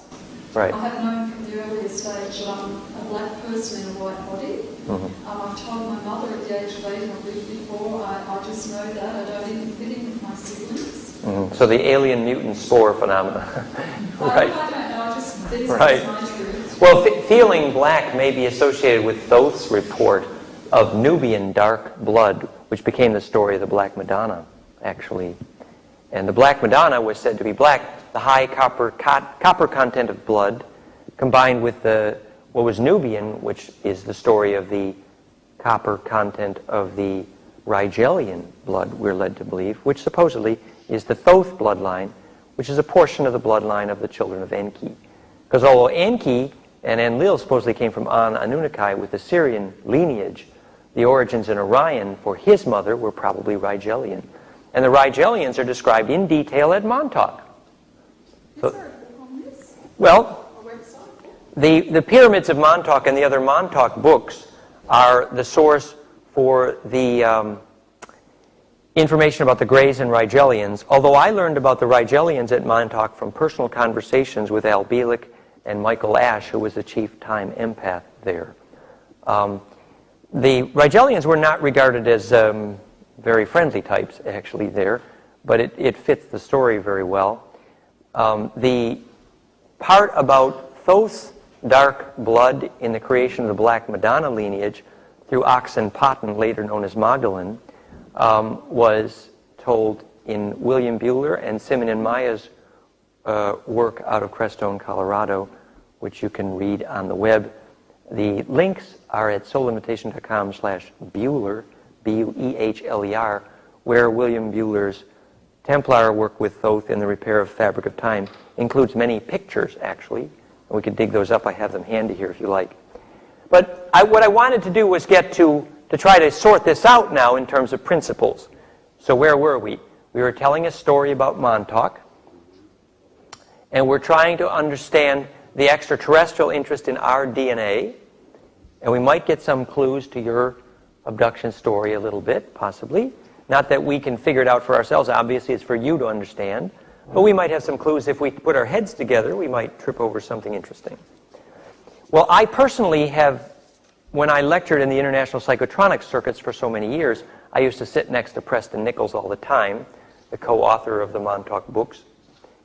Right. I have known from the earliest stage that I'm a black person in a white body. I've told my mother at the age of 8 and I've lived before. I just know that. I don't even fit in with my siblings. So the alien mutant spore phenomena. Right. I don't know. These Right. are my truths. Well, feeling black may be associated with Thoth's report of Nubian dark blood, which became the story of the Black Madonna, actually. And the Black Madonna was said to be black. The high copper content of blood combined with what was Nubian, which is the story of the copper content of the Rigelian blood, we're led to believe, which supposedly is the Thoth bloodline, which is a portion of the bloodline of the children of Enki. Because although Enki and Enlil supposedly came from An-Anunnaki with Assyrian lineage, the origins in Orion for his mother were probably Rigelian. And the Rigelians are described in detail at Montauk. Is there a book on this? Well, A website? the pyramids of Montauk and the other Montauk books are the source for the information about the Greys and Rigelians, although I learned about the Rigelians at Montauk from personal conversations with Al Bielek and Michael Ash, who was the chief time empath there. The Rigelians were not regarded as very friendly types, actually, there, but it fits the story very well. The part about Thoth's dark blood in the creation of the Black Madonna lineage through Oxenpotten, later known as Magdalene, was told in William Buehler and Simon and Maya's work out of Crestone, Colorado, which you can read on the web. The links are at soulinvitation.com/Buehler, Buehler, where William Buehler's Templar work with Thoth in the repair of fabric of time includes many pictures, actually. And we could dig those up. I have them handy here if you like. But what I wanted to do was get to try to sort this out now in terms of principles. So where were we? We were telling a story about Montauk, and we're trying to understand the extraterrestrial interest in our DNA, and we might get some clues to your abduction story a little bit, possibly. Not that we can figure it out for ourselves. Obviously, it's for you to understand. But we might have some clues. If we put our heads together, we might trip over something interesting. Well, I personally have, when I lectured in the International Psychotronics circuits for so many years, I used to sit next to Preston Nichols all the time, the co-author of the Montauk books.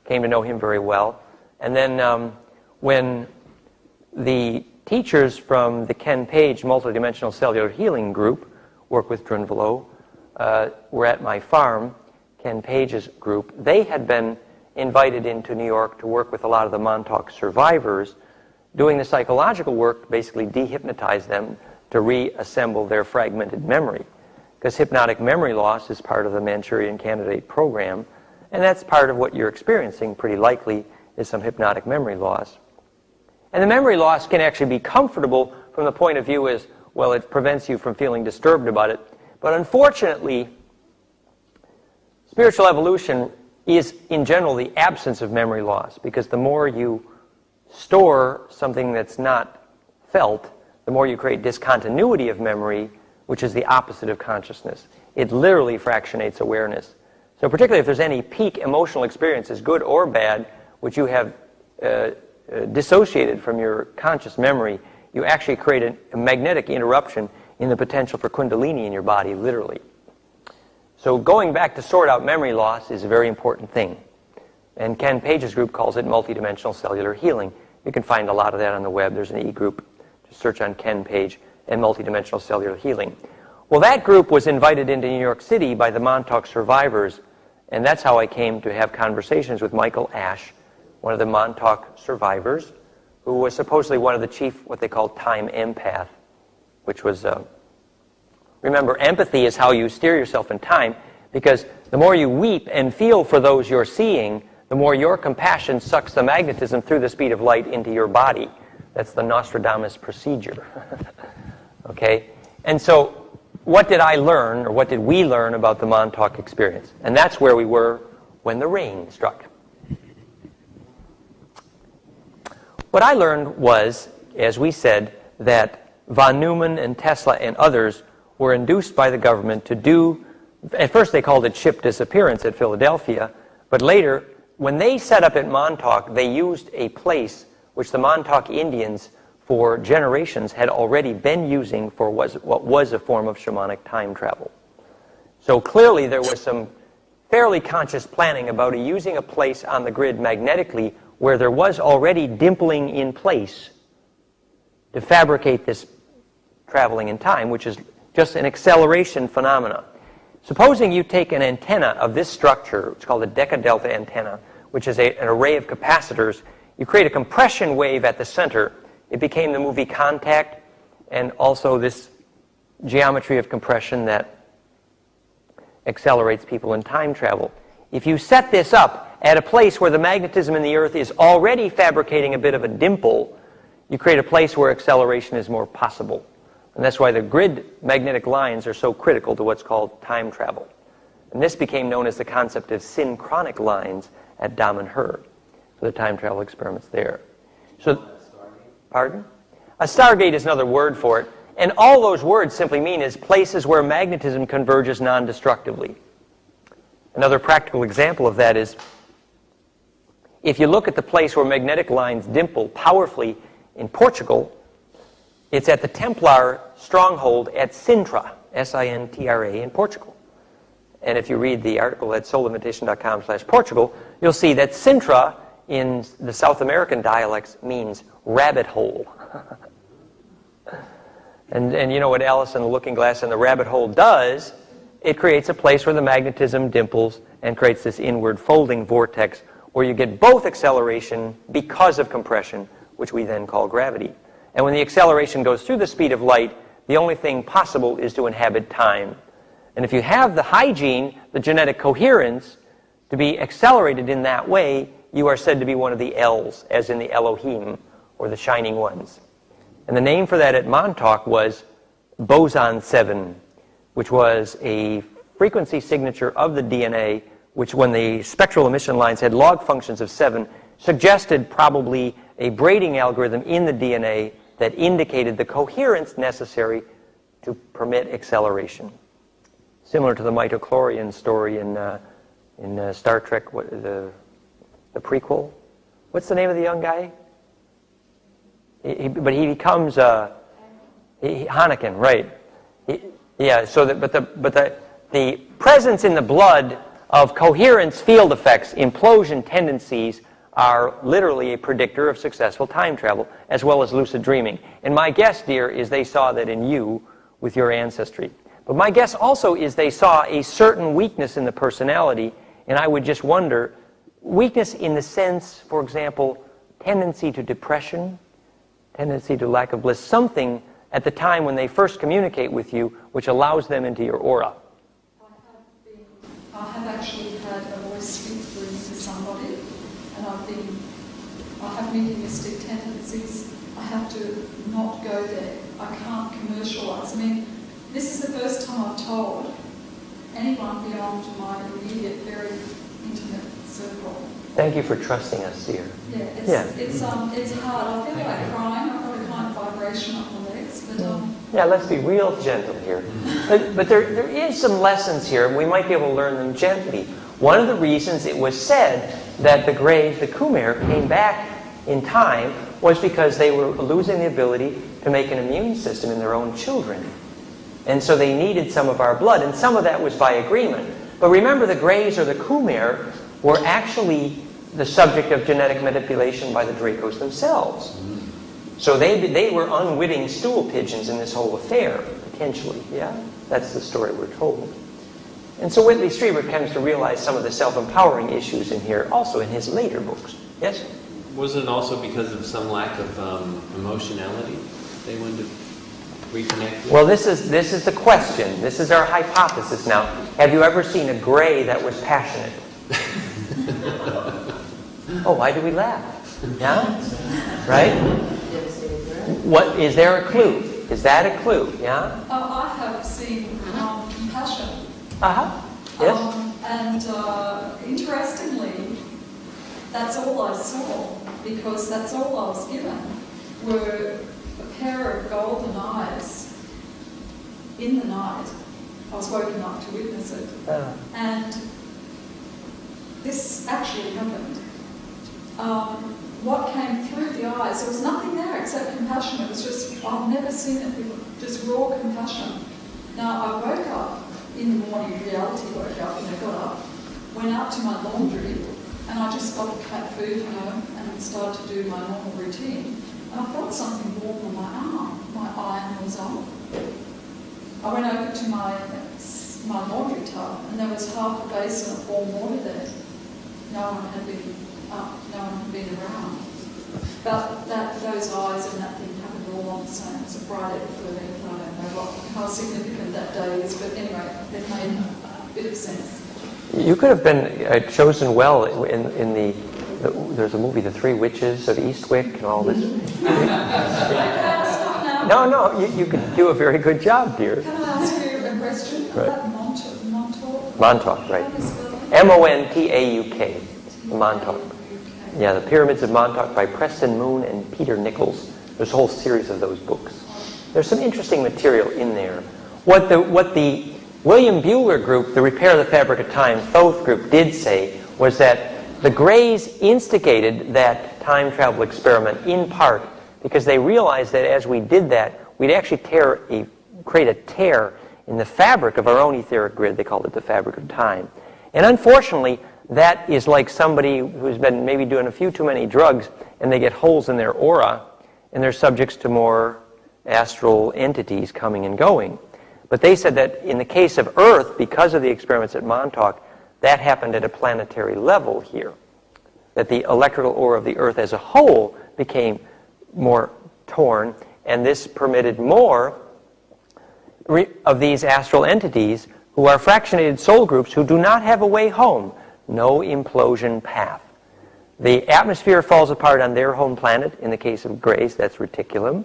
Came to know him very well. And then when the teachers from the Ken Page Multidimensional Cellular Healing Group work with Drunvalo, were at my farm, Ken Page's group. They had been invited into New York to work with a lot of the Montauk survivors, doing the psychological work, basically dehypnotize them to reassemble their fragmented memory. Because hypnotic memory loss is part of the Manchurian Candidate program, and that's part of what you're experiencing, pretty likely, is some hypnotic memory loss. And the memory loss can actually be comfortable from the point of view as, well, it prevents you from feeling disturbed about it. But unfortunately, spiritual evolution is, in general, the absence of memory loss, because the more you store something that's not felt, the more you create discontinuity of memory, which is the opposite of consciousness. It literally fractionates awareness. So particularly if there's any peak emotional experiences, good or bad, which you have dissociated from your conscious memory, you actually create a magnetic interruption in the potential for kundalini in your body, literally. So going back to sort out memory loss is a very important thing. And Ken Page's group calls it multidimensional cellular healing. You can find a lot of that on the web. There's an e-group. Just search on Ken Page and multidimensional cellular healing. Well, that group was invited into New York City by the Montauk survivors, and that's how I came to have conversations with Michael Ash, one of the Montauk survivors, who was supposedly one of the chief, what they called time empath, which was, remember, empathy is how you steer yourself in time, because the more you weep and feel for those you're seeing, the more your compassion sucks the magnetism through the speed of light into your body. That's the Nostradamus procedure. Okay? And so, what did I learn, or what did we learn about the Montauk experience? And that's where we were when the rain struck. What I learned was, as we said, that von Neumann and Tesla and others were induced by the government to do, at first they called it ship disappearance at Philadelphia, but later, when they set up at Montauk, they used a place which the Montauk Indians for generations had already been using for what was a form of shamanic time travel. So clearly there was some fairly conscious planning about using a place on the grid magnetically where there was already dimpling in place to fabricate this traveling in time, which is just an acceleration phenomena. Supposing you take an antenna of this structure, it's called a decadelta antenna, which is an array of capacitors. You create a compression wave at the center. It became the movie Contact, and also this geometry of compression that accelerates people in time travel. If you set this up at a place where the magnetism in the Earth is already fabricating a bit of a dimple, you create a place where acceleration is more possible. And that's why the grid magnetic lines are so critical to what's called time travel. And this became known as the concept of synchronic lines at Daman-Hur for the time travel experiments there. So, pardon? A stargate is another word for it. And all those words simply mean is places where magnetism converges non-destructively. Another practical example of that is, if you look at the place where magnetic lines dimple powerfully in Portugal, it's at the Templar stronghold at Sintra, S-I-N-T-R-A, in Portugal. And if you read the article at soulimitation.com/Portugal, you'll see that Sintra in the South American dialects means rabbit hole. and you know what Alice in the Looking Glass and the rabbit hole does? It creates a place where the magnetism dimples and creates this inward folding vortex where you get both acceleration because of compression, which we then call gravity. And when the acceleration goes through the speed of light, the only thing possible is to inhabit time. And if you have the hygiene, the genetic coherence, to be accelerated in that way, you are said to be one of the L's, as in the Elohim, or the Shining Ones. And the name for that at Montauk was Boson 7, which was a frequency signature of the DNA, which when the spectral emission lines had log functions of 7, suggested probably a braiding algorithm in the DNA that indicated the coherence necessary to permit acceleration. Similar to the mitochlorian story in Star Trek, the prequel. What's the name of the young guy? But he becomes Hanukkah, right? The presence in the blood of coherence field effects, implosion tendencies, are literally a predictor of successful time travel, as well as lucid dreaming. And my guess, dear, is they saw that in you with your ancestry. But my guess also is they saw a certain weakness in the personality, and I would just wonder, weakness in the sense, for example, tendency to depression, tendency to lack of bliss, something at the time when they first communicate with you which allows them into your aura. I have actually had a voice speak through to somebody, and I have mediumistic tendencies. I have to not go there. I can't commercialise. I mean, this is the first time I've told anyone beyond my immediate, very intimate circle. Thank you for trusting us, dear. Yeah, it's hard. I feel like crying. I've got a kind of vibration up my legs, but yeah, let's be real gentle here. But there is some lessons here, and we might be able to learn them gently. One of the reasons it was said that the Greys, the Khmer, came back in time was because they were losing the ability to make an immune system in their own children. And so they needed some of our blood, and some of that was by agreement. But remember, the Greys or the Khmer were actually the subject of genetic manipulation by the Dracos themselves. So they were unwitting stool pigeons in this whole affair, potentially. Yeah, that's the story we're told. And so Whitley Strieber comes to realize some of the self-empowering issues in here, also in his later books. Yes? Wasn't it also because of some lack of emotionality they wanted to reconnect with? Well, this is the question. This is our hypothesis now. Have you ever seen a Grey that was passionate? Oh, why do we laugh? Yeah? Right? What, is there a clue? Is that a clue? Yeah? I have seen compassion. Uh-huh. Yes? And interestingly, that's all I saw, because that's all I was given, were a pair of golden eyes in the night. I was woken up to witness it. And this actually happened. What came through the eyes, there was nothing there except compassion. It was just, I've never seen it before, just raw compassion. Now, I woke up in the morning, reality woke up, and I got up, went out to my laundry, and I just got cat food, and started to do my normal routine. And I felt something warm on my arm. My iron was on. I went over to my laundry tub, and there was half a basin of warm water there. No one had been up, no one had been around. But those eyes and that thing happened all on the same. It was a bright April event. I don't know how significant that day is, but anyway, it made a bit of sense. You could have been chosen well in there's a movie, The Three Witches of Eastwick, and all this. No, you could do a very good job, dear. Can I ask you a question? Right. Montauk? Montauk, right. Montauk. Montauk. Yeah, The Pyramids of Montauk by Preston Moon and Peter Nichols. There's a whole series of those books. There's some interesting material in there. What the William Buehler group, the Repair of the Fabric of Time, Thoth group, did say was that the Greys instigated that time travel experiment in part because they realized that as we did that, we'd actually create a tear in the fabric of our own etheric grid. They called it the fabric of time. And unfortunately, that is like somebody who's been maybe doing a few too many drugs and they get holes in their aura and they're subjects to more astral entities coming and going. But they said that in the case of Earth, because of the experiments at Montauk, that happened at a planetary level here. That the electrical aura of the Earth as a whole became more torn, and this permitted more of these astral entities who are fractionated soul groups who do not have a way home, no implosion path. The atmosphere falls apart on their home planet. In the case of Greys, that's reticulum.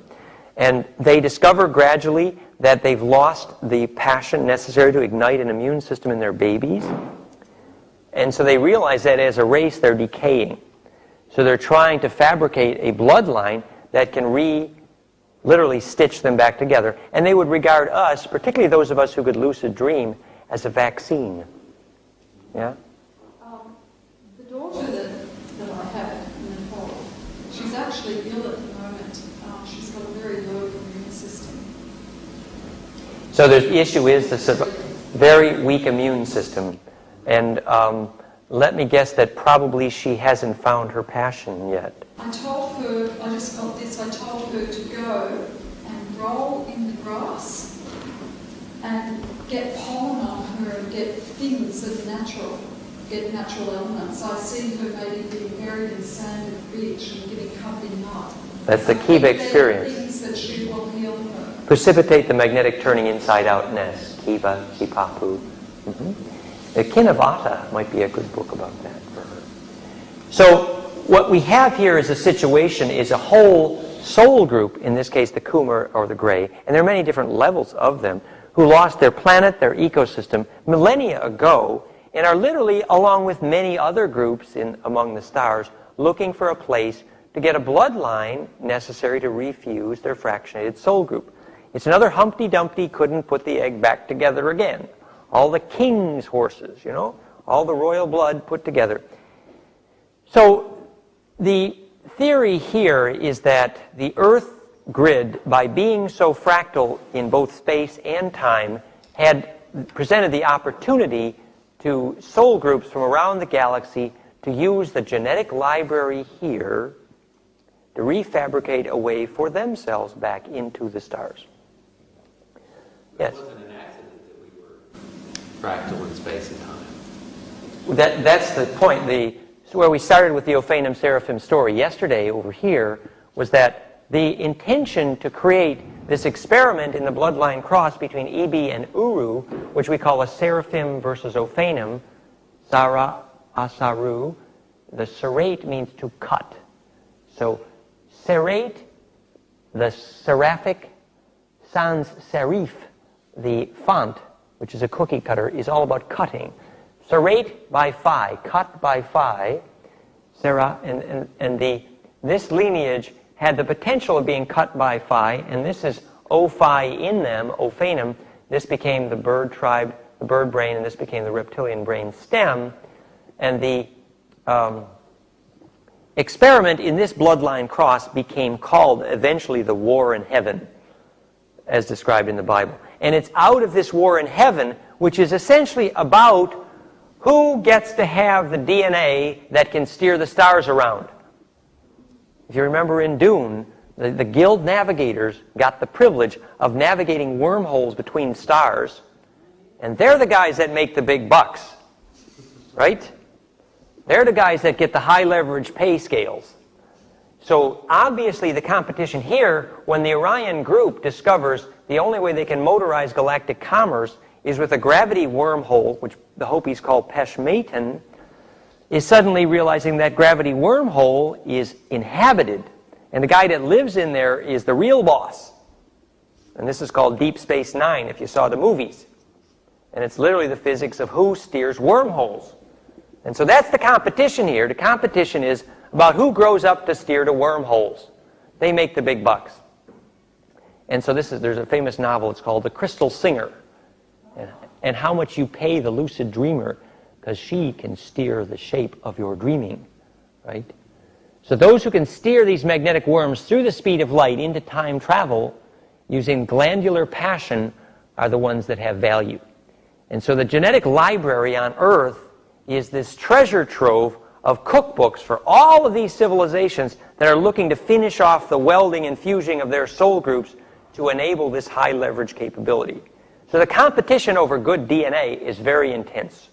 And they discover gradually that they've lost the passion necessary to ignite an immune system in their babies. And so they realize that as a race, they're decaying. So they're trying to fabricate a bloodline that can literally stitch them back together. And they would regard us, particularly those of us who could lucid dream, as a vaccine. Yeah? The daughter that I had in the fall, she's actually ill at the moment. She's got a very low immune system. So the issue is the very weak immune system. And let me guess that probably she hasn't found her passion yet. I told her, I just felt this, I told her to go and roll in the grass and get pollen on her and get things that are natural, get natural elements. I see her maybe getting buried in sand and beach and getting covered in mud. That's the Kiva experience. Things that she will heal her. Precipitate the magnetic turning inside-outness. Kiva, Kipapu. The Kinavata might be a good book about that for her. So what we have here is a situation, is a whole soul group, in this case the Kumar or the Grey, and there are many different levels of them, who lost their planet, their ecosystem, millennia ago, and are literally, along with many other groups among the stars, looking for a place to get a bloodline necessary to refuse their fractionated soul group. It's another Humpty Dumpty couldn't put the egg back together again. All the king's horses, all the royal blood put together. So the theory here is that the Earth grid, by being so fractal in both space and time, had presented the opportunity to soul groups from around the galaxy to use the genetic library here to refabricate a way for themselves back into the stars. Yes? It wasn't an accident that we were fractal in space and time. That's the point. Where we started with the Ophanim Seraphim story yesterday over here was that the intention to create this experiment in the bloodline cross between Ibi and Uru, which we call a Seraphim versus Ophanim, Sara Asaru, the serate means to cut. So serate, the seraphic, sans serif, the font, which is a cookie cutter, is all about cutting. Serate by phi, cut by phi, Sarah, and this lineage had the potential of being cut by phi, and this is O-phi in them, Ophanim. This became the bird tribe, the bird brain, and this became the reptilian brain stem. And the experiment in this bloodline cross became called eventually the war in heaven, as described in the Bible. And it's out of this war in heaven, which is essentially about who gets to have the DNA that can steer the stars around. If you remember in Dune, the guild navigators got the privilege of navigating wormholes between stars, and they're the guys that make the big bucks, right? They're the guys that get the high leverage pay scales. So obviously the competition here, when the Orion group discovers the only way they can motorize galactic commerce is with a gravity wormhole, which the Hopis call Peshmatan, is suddenly realizing that gravity wormhole is inhabited, and the guy that lives in there is the real boss. And this is called Deep Space Nine, if you saw the movies. And it's literally the physics of who steers wormholes. And so that's the competition here. The competition is about who grows up to steer the wormholes. They make the big bucks. And so there's a famous novel, it's called The Crystal Singer. And how much you pay the lucid dreamer, because she can steer the shape of your dreaming, right? So those who can steer these magnetic worms through the speed of light into time travel using glandular passion are the ones that have value. And so the genetic library on Earth is this treasure trove of cookbooks for all of these civilizations that are looking to finish off the welding and fusing of their soul groups to enable this high leverage capability. So the competition over good DNA is very intense.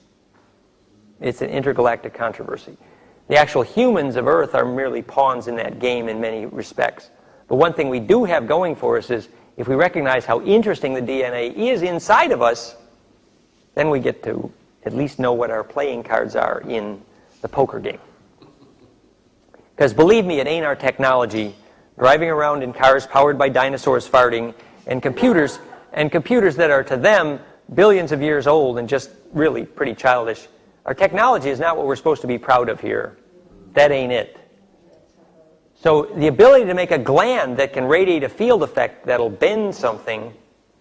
It's an intergalactic controversy. The actual humans of Earth are merely pawns in that game in many respects. But one thing we do have going for us is if we recognize how interesting the DNA is inside of us, then we get to at least know what our playing cards are in the poker game. Because believe me, it ain't our technology driving around in cars powered by dinosaurs farting and computers that are to them billions of years old and just really pretty childish. Our technology is not what we're supposed to be proud of here. That ain't it. So the ability to make a gland that can radiate a field effect that'll bend something,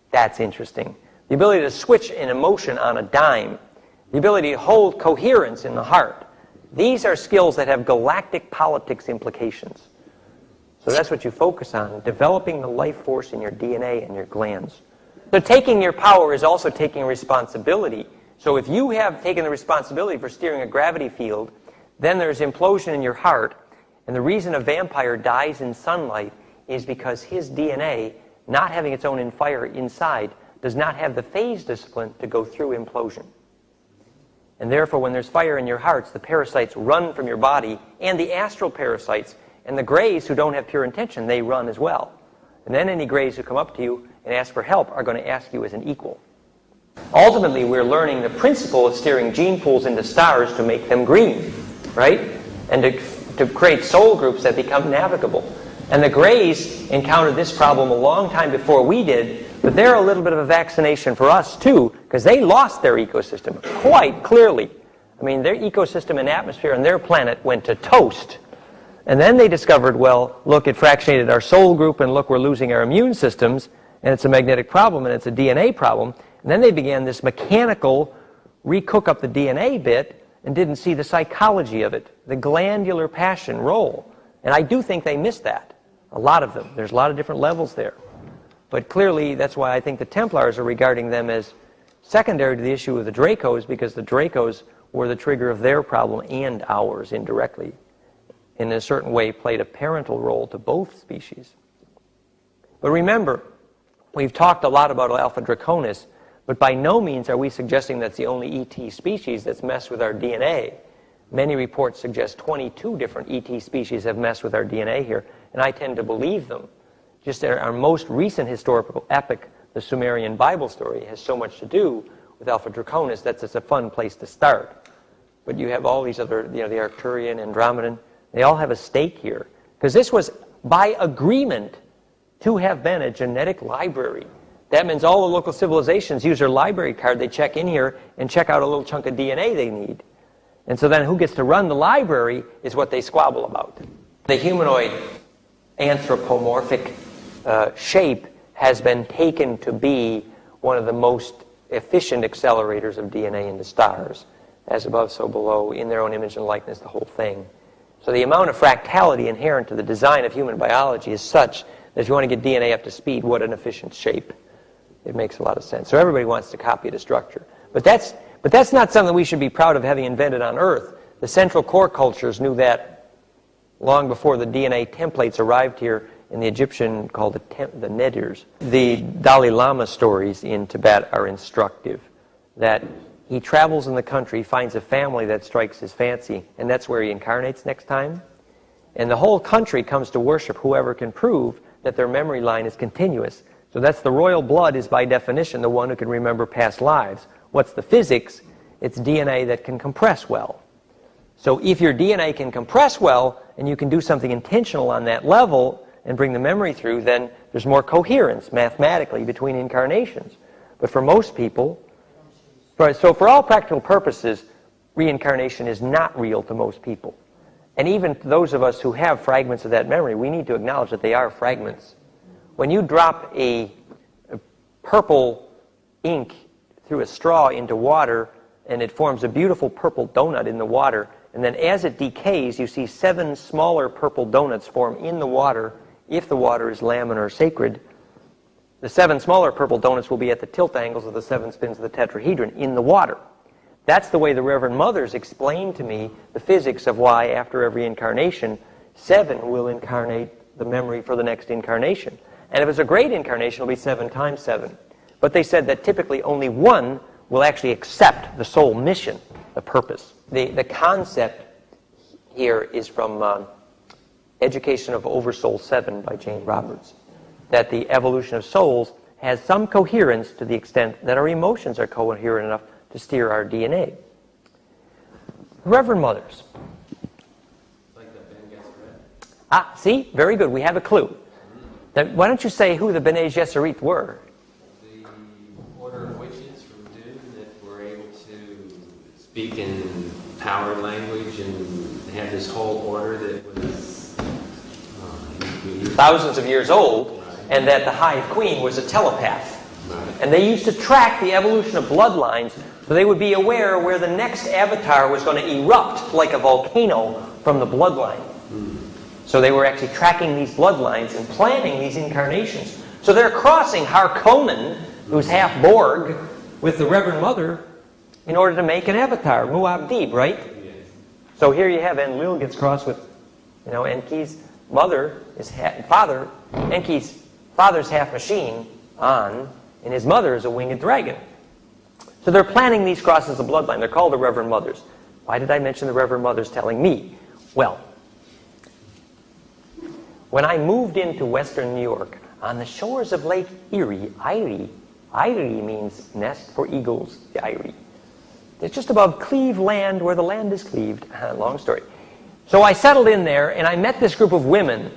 that's interesting. The ability to switch an emotion on a dime. The ability to hold coherence in the heart. These are skills that have galactic politics implications. So that's what you focus on, developing the life force in your DNA and your glands. So taking your power is also taking responsibility. So if you have taken the responsibility for steering a gravity field, then there's implosion in your heart, and the reason a vampire dies in sunlight is because his DNA, not having its own fire inside, does not have the phase discipline to go through implosion. And therefore, when there's fire in your hearts, the parasites run from your body, and the astral parasites, and the grays who don't have pure intention, they run as well. And then any grays who come up to you and ask for help are going to ask you as an equal. Ultimately, we're learning the principle of steering gene pools into stars to make them green, right? And to create soul groups that become navigable. And the grays encountered this problem a long time before we did, but they're a little bit of a vaccination for us too, because they lost their ecosystem quite clearly. I mean, their ecosystem and atmosphere on their planet went to toast. And then they discovered, well, look, it fractionated our soul group, and look, we're losing our immune systems, and it's a magnetic problem, and it's a DNA problem. And then they began this mechanical recook up the DNA bit and didn't see the psychology of it, the glandular passion role. And I do think they missed that, a lot of them. There's a lot of different levels there. But clearly, that's why I think the Templars are regarding them as secondary to the issue of the Dracos, because the Dracos were the trigger of their problem and ours indirectly. In a certain way, played a parental role to both species. But remember, we've talked a lot about Alpha Draconis, but by no means are we suggesting that's the only ET species that's messed with our DNA. Many reports suggest 22 different ET species have messed with our DNA here, and I tend to believe them. Just our most recent historical epic, the Sumerian Bible story, has so much to do with Alpha Draconis that's it's a fun place to start. But you have all these other, the Arcturian, Andromedan, they all have a stake here. Because this was by agreement to have been a genetic library. That means all the local civilizations use their library card. They check in here and check out a little chunk of DNA they need. And so then who gets to run the library is what they squabble about. The humanoid anthropomorphic shape has been taken to be one of the most efficient accelerators of DNA into stars. As above, so below, in their own image and likeness, the whole thing. So the amount of fractality inherent to the design of human biology is such that if you want to get DNA up to speed, what an efficient shape. It makes a lot of sense. So everybody wants to copy the structure. But that's not something we should be proud of having invented on Earth. The Central Core cultures knew that long before the DNA templates arrived here in the Egyptian called the Nedirs. The Dalai Lama stories in Tibet are instructive. That he travels in the country, finds a family that strikes his fancy, and that's where he incarnates next time. And the whole country comes to worship whoever can prove that their memory line is continuous. So that's the royal blood is by definition the one who can remember past lives. What's the physics? It's DNA that can compress well. So if your DNA can compress well, and you can do something intentional on that level and bring the memory through, then there's more coherence mathematically between incarnations. But for most people, so for all practical purposes, reincarnation is not real to most people. And even those of us who have fragments of that memory, we need to acknowledge that they are fragments. When you drop a purple ink through a straw into water, and it forms a beautiful purple donut in the water, and then as it decays, you see 7 smaller purple donuts form in the water, if the water is laminar or sacred. The 7 smaller purple donuts will be at the tilt angles of the 7 spins of the tetrahedron in the water. That's the way the Reverend Mothers explained to me the physics of why after every incarnation, 7 will incarnate the memory for the next incarnation. And if it's a great incarnation, it'll be 7 times 7. But they said that typically only 1 will actually accept the soul mission, the purpose. The concept here is from Education of Oversoul 7 by Jane Roberts, that the evolution of souls has some coherence to the extent that our emotions are coherent enough to steer our DNA. Reverend Mothers. Like the Ben Gesserit. See? Very good. We have a clue. Then why don't you say who the Bene Gesserit were? The order of witches from Dune that were able to speak in power language and have this whole order that was thousands of years old, and that the Hive Queen was a telepath. And they used to track the evolution of bloodlines so they would be aware where the next avatar was going to erupt like a volcano from the bloodline. So they were actually tracking these bloodlines and planning these incarnations. So they're crossing Harkonnen, who's half Borg, with the Reverend Mother, in order to make an avatar, Muad'Dib, right? So here you have Enlil gets crossed with, Enki's mother is father. Enki's father's half machine, An, and his mother is a winged dragon. So they're planning these crosses of bloodline. They're called the Reverend Mothers. Why did I mention the Reverend Mothers telling me? Well, when I moved into western New York, on the shores of Lake Erie, Erie means nest for eagles, the Erie. It's just above Cleveland, where the land is cleaved. Long story. So I settled in there, and I met this group of women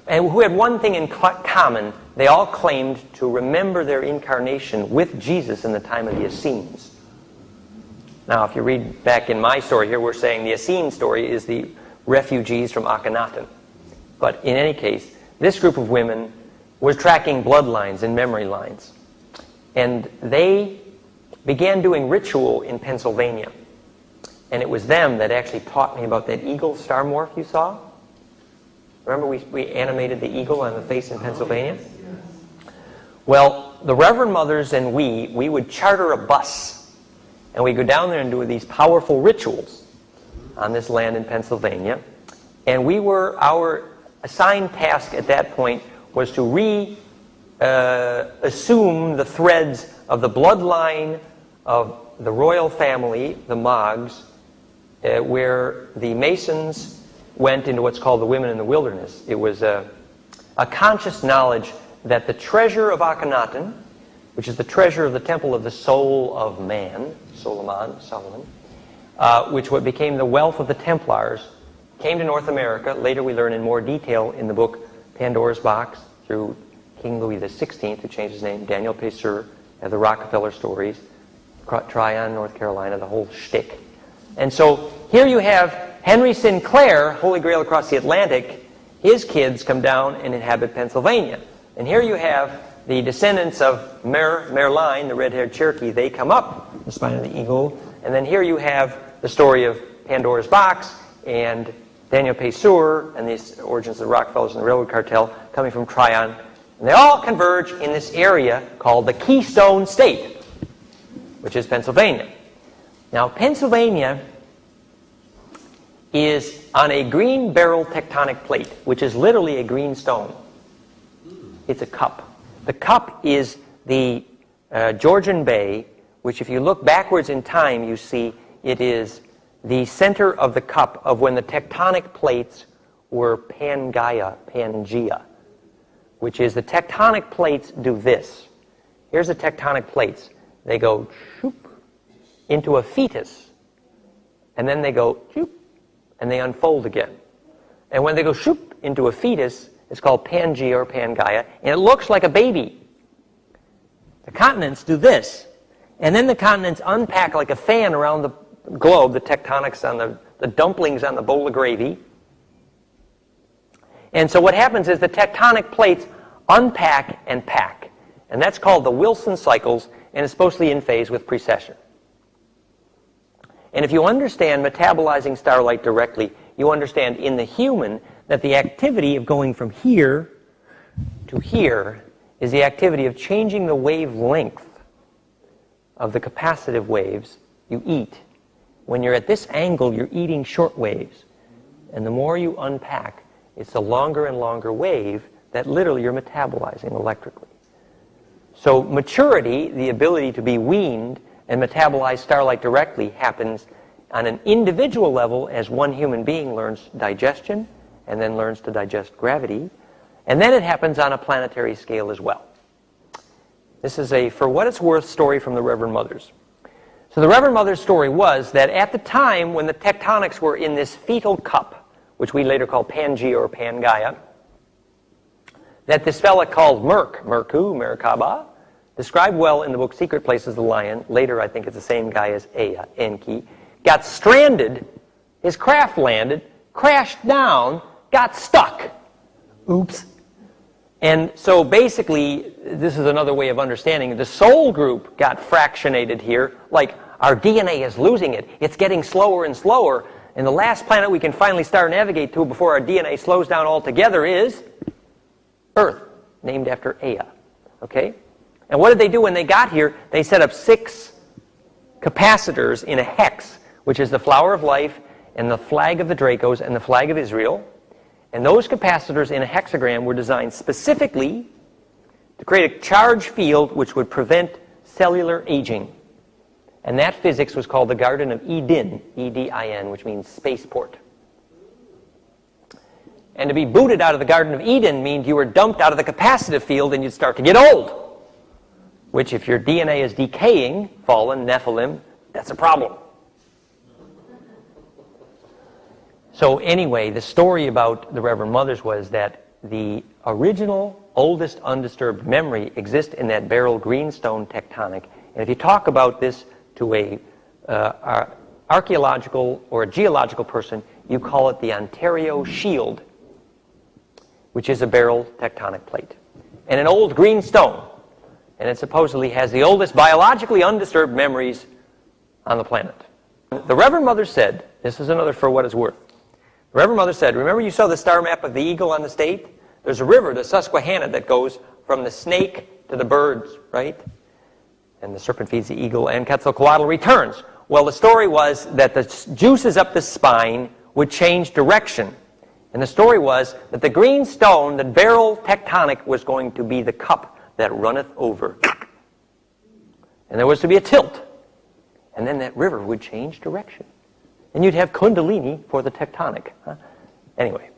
who had one thing in common. They all claimed to remember their incarnation with Jesus in the time of the Essenes. Now, if you read back in my story here, we're saying the Essene story is the refugees from Akhenaten. But in any case, this group of women was tracking bloodlines and memory lines. And they began doing ritual in Pennsylvania. And it was them that actually taught me about that eagle star morph you saw. Remember we animated the eagle on the face in Pennsylvania? Well, the Reverend Mothers and we would charter a bus. And we'd go down there and do these powerful rituals on this land in Pennsylvania. And our assigned task at that point was to assume the threads of the bloodline of the royal family, the Moggs, where the Masons went into what's called the women in the wilderness. It was a conscious knowledge that the treasure of Akhenaten, which is the treasure of the temple of the soul of man, Solomon, which what became the wealth of the Templars, came to North America. Later we learn in more detail in the book Pandora's Box through King Louis XVI, who changed his name, Daniel Pesur, the Rockefeller stories, Tryon, North Carolina, the whole shtick. And so here you have Henry Sinclair, Holy Grail across the Atlantic. His kids come down and inhabit Pennsylvania. And here you have the descendants of Merline, the red-haired Cherokee. They come up the spine of the eagle. And then here you have the story of Pandora's Box and Daniel Pesur and the origins of the Rockefellers and the Railroad Cartel coming from Tryon. And they all converge in this area called the Keystone State, which is Pennsylvania. Now, Pennsylvania is on a green barrel tectonic plate, which is literally a green stone. It's a cup. The cup is the Georgian Bay, which if you look backwards in time, you see it is the center of the cup of when the tectonic plates were Pangea, which is the tectonic plates do this. Here's the tectonic plates. They go shoop into a fetus, and then they go shoop, and they unfold again. And when they go shoop into a fetus, it's called Pangea or Pangaea, and it looks like a baby. The continents do this, and then the continents unpack like a fan around the globe, the tectonics on the dumplings on the bowl of gravy. And so what happens is the tectonic plates unpack and pack, and that's called the Wilson cycles, and it's supposed to be in phase with precession. And if you understand metabolizing starlight directly, you understand in the human that the activity of going from here to here is the activity of changing the wavelength of the capacitive waves you eat. When you're at this angle, you're eating short waves. And the more you unpack, it's a longer and longer wave that literally you're metabolizing electrically. So maturity, the ability to be weaned and metabolize starlight directly, happens on an individual level as one human being learns digestion and then learns to digest gravity. And then it happens on a planetary scale as well. This is a, for what it's worth, story from the Reverend Mothers. So the Reverend Mother's story was that at the time when the tectonics were in this fetal cup, which we later call Pangea or Pangaea, that this fella called Merkaba, described well in the book Secret Places of the Lion, later I think it's the same guy as Ea, Enki, got stranded, his craft landed, crashed down, got stuck. Oops. And so basically, this is another way of understanding, the soul group got fractionated here, like our DNA is losing it. It's getting slower and slower. And the last planet we can finally start navigate to before our DNA slows down altogether is Earth, named after Ea. Okay? And what did they do when they got here? They set up 6 capacitors in a hex, which is the flower of life and the flag of the Dracos and the flag of Israel. And those capacitors in a hexagram were designed specifically to create a charge field which would prevent cellular aging. And that physics was called the Garden of Eden, E-D-I-N, which means spaceport. And to be booted out of the Garden of Eden means you were dumped out of the capacitive field and you'd start to get old. Which, if your DNA is decaying, fallen, Nephilim, that's a problem. So anyway, the story about the Reverend Mothers was that the original, oldest undisturbed memory exists in that Beryl greenstone tectonic. And if you talk about this to a archaeological or a geological person, you call it the Ontario Shield, which is a Beryl tectonic plate. And an old green stone. And it supposedly has the oldest biologically undisturbed memories on the planet. The Reverend Mother said, this is another for what it's worth. The Reverend Mother said, remember you saw the star map of the eagle on the state? There's a river, the Susquehanna, that goes from the snake to the birds, right? And the serpent feeds the eagle, and Quetzalcoatl returns. Well, the story was that the juices up the spine would change direction. And the story was that the green stone, the Beryl tectonic, was going to be the cup that runneth over. And there was to be a tilt. And then that river would change direction. And you'd have Kundalini for the tectonic. Anyway,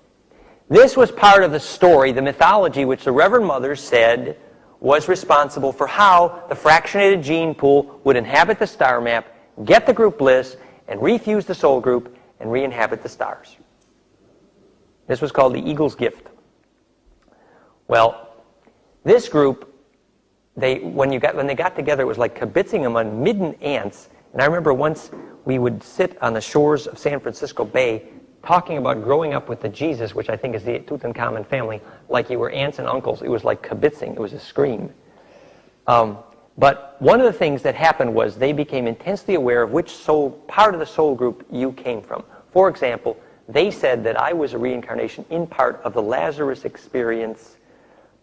this was part of the story, the mythology, which the Reverend Mother said was responsible for how the fractionated gene pool would inhabit the star map, get the group bliss, and refuse the soul group, and re-inhabit the stars. This was called the Eagle's Gift. Well, this group, when they got together, it was like kibitzing them on midden ants. And I remember once we would sit on the shores of San Francisco Bay talking about growing up with the Jesus, which I think is the Tutankhamun family, like you were aunts and uncles. It was like kibitzing. It was a scream. But one of the things that happened was they became intensely aware of which part of the soul group you came from. For example, they said that I was a reincarnation in part of the Lazarus experience,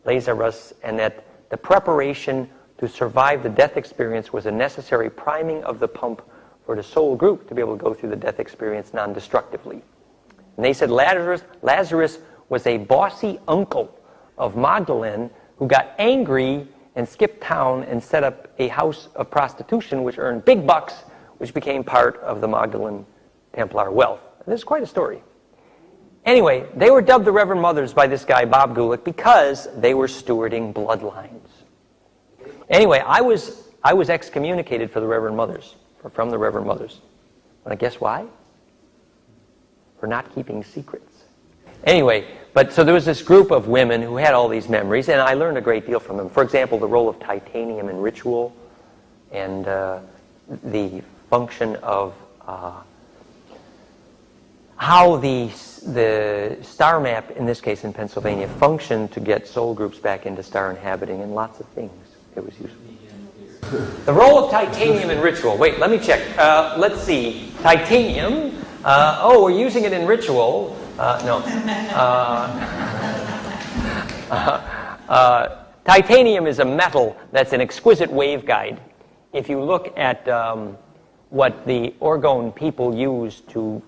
Lazarus, and that the preparation to survive the death experience was a necessary priming of the pump for the soul group to be able to go through the death experience non-destructively. And they said Lazarus was a bossy uncle of Magdalene who got angry and skipped town and set up a house of prostitution which earned big bucks, which became part of the Magdalene Templar wealth. And this is quite a story. Anyway, they were dubbed the Reverend Mothers by this guy, Bob Gulick, because they were stewarding bloodlines. Anyway, I was excommunicated for the Reverend Mothers, from the Reverend Mothers. Want to guess why? For not keeping secrets. Anyway, so there was this group of women who had all these memories, and I learned a great deal from them. For example, the role of titanium in ritual, and the function of how the star map, in this case in Pennsylvania, functioned to get soul groups back into star inhabiting, and lots of things. It was useful. The role of titanium in ritual. Wait, let me check. Let's see. Titanium. We're using it in ritual. No. Titanium is a metal that's an exquisite waveguide. If you look at what the Orgone people use to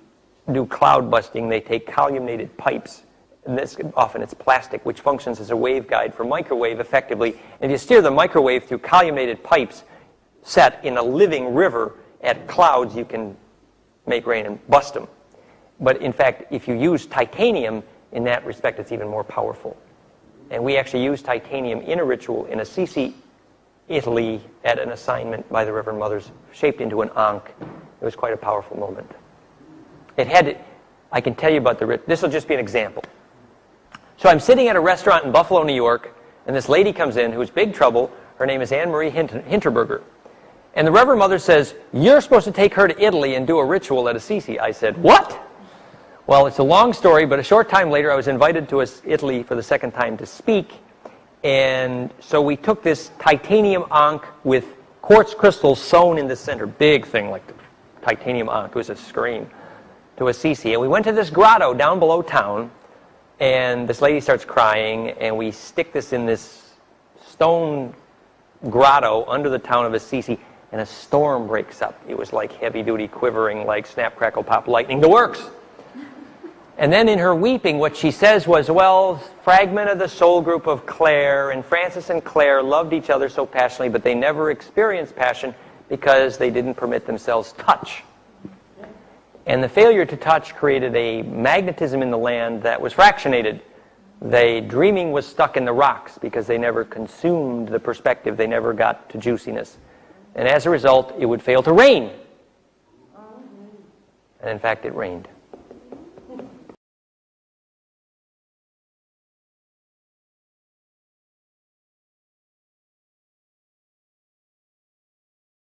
do cloud busting, they take columnated pipes, and often it's plastic, which functions as a waveguide for microwave effectively. And if you steer the microwave through columnated pipes set in a living river at clouds, you can make rain and bust them. But in fact, if you use titanium, in that respect, it's even more powerful. And we actually used titanium in a ritual in Assisi, Italy, at an assignment by the Reverend Mothers, shaped into an ankh. It was quite a powerful moment. I can tell you about this will just be an example. So I'm sitting at a restaurant in Buffalo, New York, and this lady comes in who's big trouble. Her name is Anne-Marie Hinterberger. And the Reverend Mother says, you're supposed to take her to Italy and do a ritual at Assisi. I said, what? Well, it's a long story, but a short time later I was invited to Italy for the second time to speak. And so we took this titanium ankh with quartz crystals sewn in the center, big thing like the titanium ankh. It was a scream, to Assisi. And we went to this grotto down below town, and this lady starts crying, and we stick this in this stone grotto under the town of Assisi. and a storm breaks up. It was like heavy-duty quivering, like snap, crackle, pop, lightning, the works. And then in her weeping, what she says was, well, fragment of the soul group of Claire, and Francis and Claire loved each other so passionately, but they never experienced passion because they didn't permit themselves touch. And the failure to touch created a magnetism in the land that was fractionated. The dreaming was stuck in the rocks because they never consumed the perspective. They never got to juiciness. And as a result, it would fail to rain. And in fact, it rained.